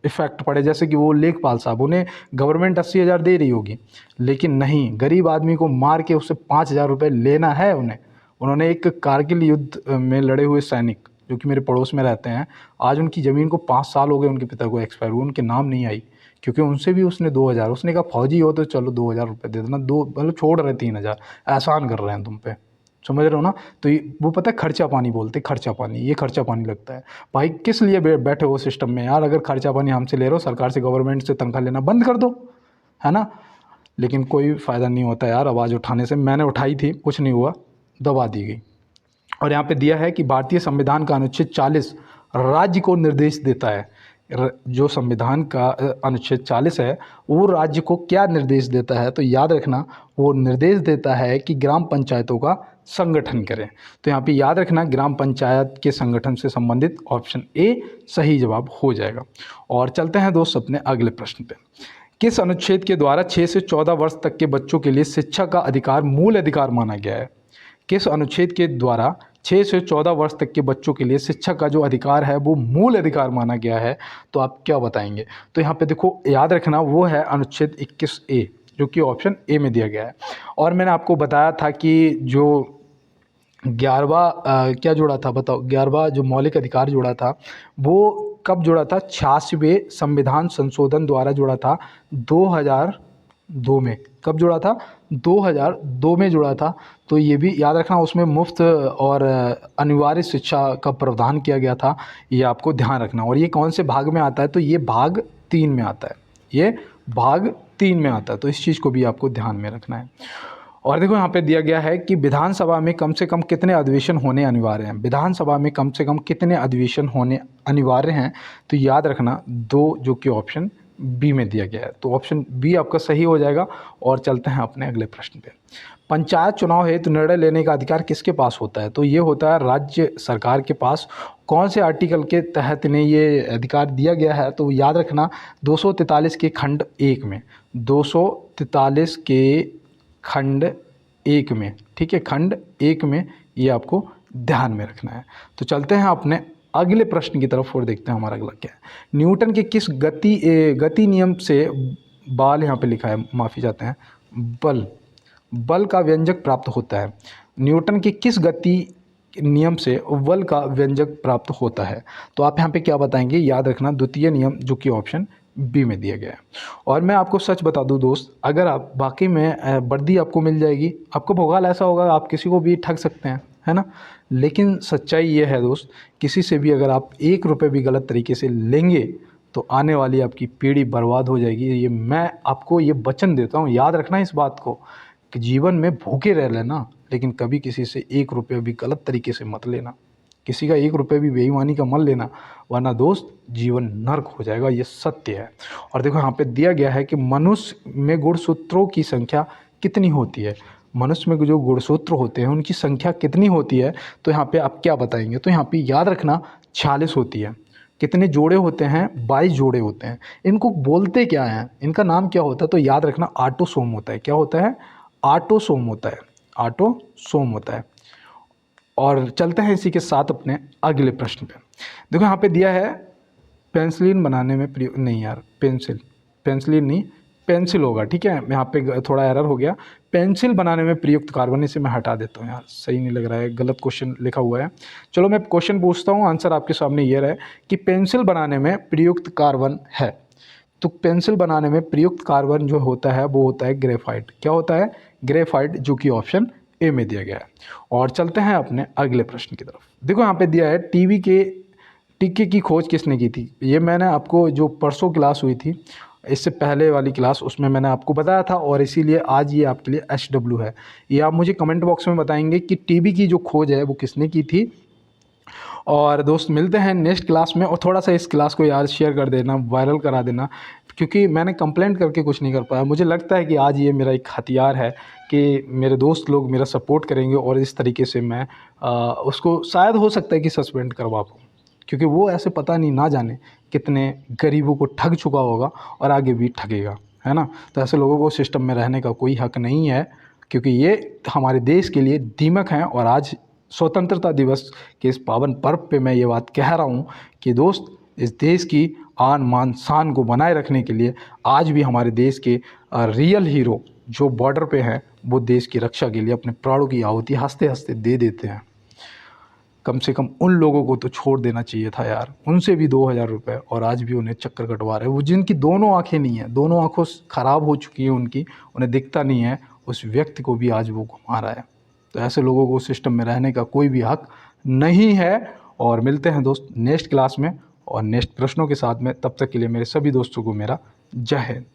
इफ़ेक्ट पड़े। जैसे कि वो लेखपाल साहब, उन्हें गवर्नमेंट 80,000 दे रही होगी, लेकिन नहीं, गरीब आदमी को मार के उससे 5,000 रुपये लेना है उन्हें। उन्होंने एक कारगिल युद्ध में लड़े हुए सैनिक, जो कि मेरे पड़ोस में रहते हैं, आज उनकी ज़मीन को 5 साल हो गए उनके पिता को एक्सपायर हुए, उनके नाम नहीं आई, क्योंकि उनसे भी उसने 2,000, उसने कहा फौजी हो तो चलो 2,000 रुपये दे देना, दो मतलब छोड़ रहे 3,000, एहसान कर रहे हैं तुम पे, समझ रहे हो ना। तो ये वो पता है खर्चा पानी बोलते, खर्चा पानी, ये खर्चा पानी लगता है। भाई किस लिए बैठे हो सिस्टम में यार? अगर खर्चा पानी हमसे ले रहे हो, सरकार से, गवर्नमेंट से तनख्वाह लेना बंद कर दो, है ना। लेकिन कोई फ़ायदा नहीं होता यार आवाज़ उठाने से। मैंने उठाई थी, कुछ नहीं हुआ, दबा दी गई। और यहाँ पे दिया है कि भारतीय संविधान का अनुच्छेद 40 राज्य को निर्देश देता है। जो संविधान का अनुच्छेद 40 है वो राज्य को क्या निर्देश देता है? तो याद रखना, वो निर्देश देता है कि ग्राम पंचायतों का संगठन करें। तो यहाँ पे याद रखना, ग्राम पंचायत के संगठन से संबंधित ऑप्शन ए सही जवाब हो जाएगा। और चलते हैं दोस्त अपने अगले प्रश्न पे। किस अनुच्छेद के द्वारा 6 से 14 वर्ष तक के बच्चों के लिए शिक्षा का अधिकार मूल अधिकार माना गया है? किस अनुच्छेद के द्वारा 6 से 14 वर्ष तक के बच्चों के लिए शिक्षा का जो अधिकार है वो मूल अधिकार माना गया है? तो आप क्या बताएंगे? तो यहाँ पे देखो याद रखना, वो है अनुच्छेद 21A, जो कि ऑप्शन ए में दिया गया है। और मैंने आपको बताया था कि जो 11वां क्या जुड़ा था बताओ, 11वां जो मौलिक अधिकार जुड़ा था वो कब जुड़ा था? 86वें संविधान संशोधन द्वारा जुड़ा था, 2002 में। कब जुड़ा था? 2002 में जुड़ा था। तो ये भी याद रखना, उसमें मुफ्त और अनिवार्य शिक्षा का प्रावधान किया गया था, ये आपको ध्यान रखना। और ये कौन से भाग में आता है? तो ये भाग 3 में आता है, ये भाग 3 में आता है, तो इस चीज़ को भी आपको ध्यान में रखना है। और देखो यहाँ पे दिया गया है कि विधानसभा में कम से कम कितने अधिवेशन होने अनिवार्य हैं। विधानसभा में कम से कम कितने अधिवेशन होने अनिवार्य हैं, तो याद रखना 2, जो कि ऑप्शन बी में दिया गया है। तो ऑप्शन बी आपका सही हो जाएगा। और चलते हैं अपने अगले प्रश्न पे। पंचायत चुनाव हेतु निर्णय लेने का अधिकार किसके पास होता है, तो ये होता है राज्य सरकार के पास। कौन से आर्टिकल के तहत इन्हें ये अधिकार दिया गया है, तो याद रखना 243 के खंड 1 में, 243 के खंड 1 में, ठीक है, खंड 1 में ये आपको ध्यान में रखना है। तो चलते हैं अपने अगले प्रश्न की तरफ और देखते हैं हमारा अगला क्या है। न्यूटन के किस गति नियम से बाल, यहाँ पे लिखा है, माफ़ी चाहते हैं, बल का व्यंजक प्राप्त होता है। न्यूटन के किस गति नियम से बल का व्यंजक प्राप्त होता है, तो आप यहाँ पे क्या बताएंगे, याद रखना द्वितीय नियम, जो कि ऑप्शन बी में दिया गया है। और मैं आपको सच बता दूं दोस्त, अगर आप वाकई में वर्दी आपको मिल जाएगी, आपको भोगाल ऐसा होगा आप किसी को भी ठग सकते हैं, है ना। लेकिन सच्चाई ये है दोस्त, किसी से भी अगर आप 1 रुपये भी गलत तरीके से लेंगे तो आने वाली आपकी पीढ़ी बर्बाद हो जाएगी। ये मैं आपको ये वचन देता हूँ, याद रखना इस बात को कि जीवन में भूखे रह लेना, लेकिन कभी किसी से 1 रुपये भी गलत तरीके से मत लेना, किसी का 1 रुपये भी बेईमानी का मत लेना, वरना दोस्त जीवन नर्क हो जाएगा, ये सत्य है। और देखो यहाँ पे दिया गया है कि मनुष्य में गुणसूत्रों की संख्या कितनी होती है। मनुष्य में जो गुणसूत्र होते हैं उनकी संख्या कितनी होती है, तो यहाँ पे आप क्या बताएंगे, तो यहाँ पे याद रखना 46 होती है। कितने जोड़े होते हैं, 22 जोड़े होते हैं। इनको बोलते क्या हैं, इनका नाम क्या होता है, तो याद रखना ऑटोसोम होता है। क्या होता है, ऑटोसोम होता है, ऑटोसोम होता है। और चलते हैं इसी के साथ अपने अगले प्रश्न पे। देखो यहाँ पे दिया है पेंसिलिन बनाने में प्रयुक्त, नहीं यार, पेंसिलिन नहीं, पेंसिल होगा, ठीक है, यहाँ पे थोड़ा एरर हो गया। पेंसिल बनाने में प्रयुक्त कार्बन, इसे मैं हटा देता हूँ यार, सही नहीं लग रहा है, गलत क्वेश्चन लिखा हुआ है। चलो मैं क्वेश्चन पूछता हूँ, आंसर आपके सामने ये रहे कि पेंसिल बनाने में प्रयुक्त कार्बन है। तो पेंसिल बनाने में प्रयुक्त कार्बन जो होता है वो होता है ग्रेफाइट। क्या होता है, ग्रेफाइट, जो कि ऑप्शन ए में दिया गया है। और चलते हैं अपने अगले प्रश्न की तरफ। देखो यहाँ पे दिया है टीबी के टीके की खोज किसने की थी। ये मैंने आपको जो परसों क्लास हुई थी, इससे पहले वाली क्लास, उसमें मैंने आपको बताया था, और इसीलिए आज ये आपके लिए HW है। ये आप मुझे कमेंट बॉक्स में बताएंगे कि टीबी की जो खोज है वो किसने की थी। और दोस्त मिलते हैं नेक्स्ट क्लास में। और थोड़ा सा इस क्लास को यार शेयर कर देना, वायरल करा देना, क्योंकि मैंने कंप्लेंट करके कुछ नहीं कर पाया। मुझे लगता है कि आज ये मेरा एक हथियार है कि मेरे दोस्त लोग मेरा सपोर्ट करेंगे, और इस तरीके से मैं उसको शायद हो सकता है कि सस्पेंड करवा पाऊँ, क्योंकि वो ऐसे पता नहीं ना जाने कितने गरीबों को ठग चुका होगा और आगे भी ठगेगा, है ना। तो ऐसे लोगों को सिस्टम में रहने का कोई हक नहीं है, क्योंकि ये हमारे देश के लिए दीमक हैं। और आज स्वतंत्रता दिवस के इस पावन पर्व पे मैं ये बात कह रहा हूँ कि दोस्त, इस देश की आन मान शान को बनाए रखने के लिए आज भी हमारे देश के रियल हीरो जो बॉर्डर पे हैं, वो देश की रक्षा के लिए अपने प्राणों की आहुति हंसते हंसते दे देते हैं। कम से कम उन लोगों को तो छोड़ देना चाहिए था यार, उनसे भी 2000 रुपये, और आज भी उन्हें चक्कर कटवा रहे हैं। वो जिनकी दोनों आंखें नहीं है, दोनों आंखों ख़राब हो चुकी है उनकी, उन्हें दिखता नहीं है, उस व्यक्ति को भी आज वो घुमा रहा है। तो ऐसे लोगों को सिस्टम में रहने का कोई भी हक नहीं है। और मिलते हैं दोस्त नेक्स्ट क्लास में और नेक्स्ट प्रश्नों के साथ में। तब तक के लिए मेरे सभी दोस्तों को मेरा जय हिंद।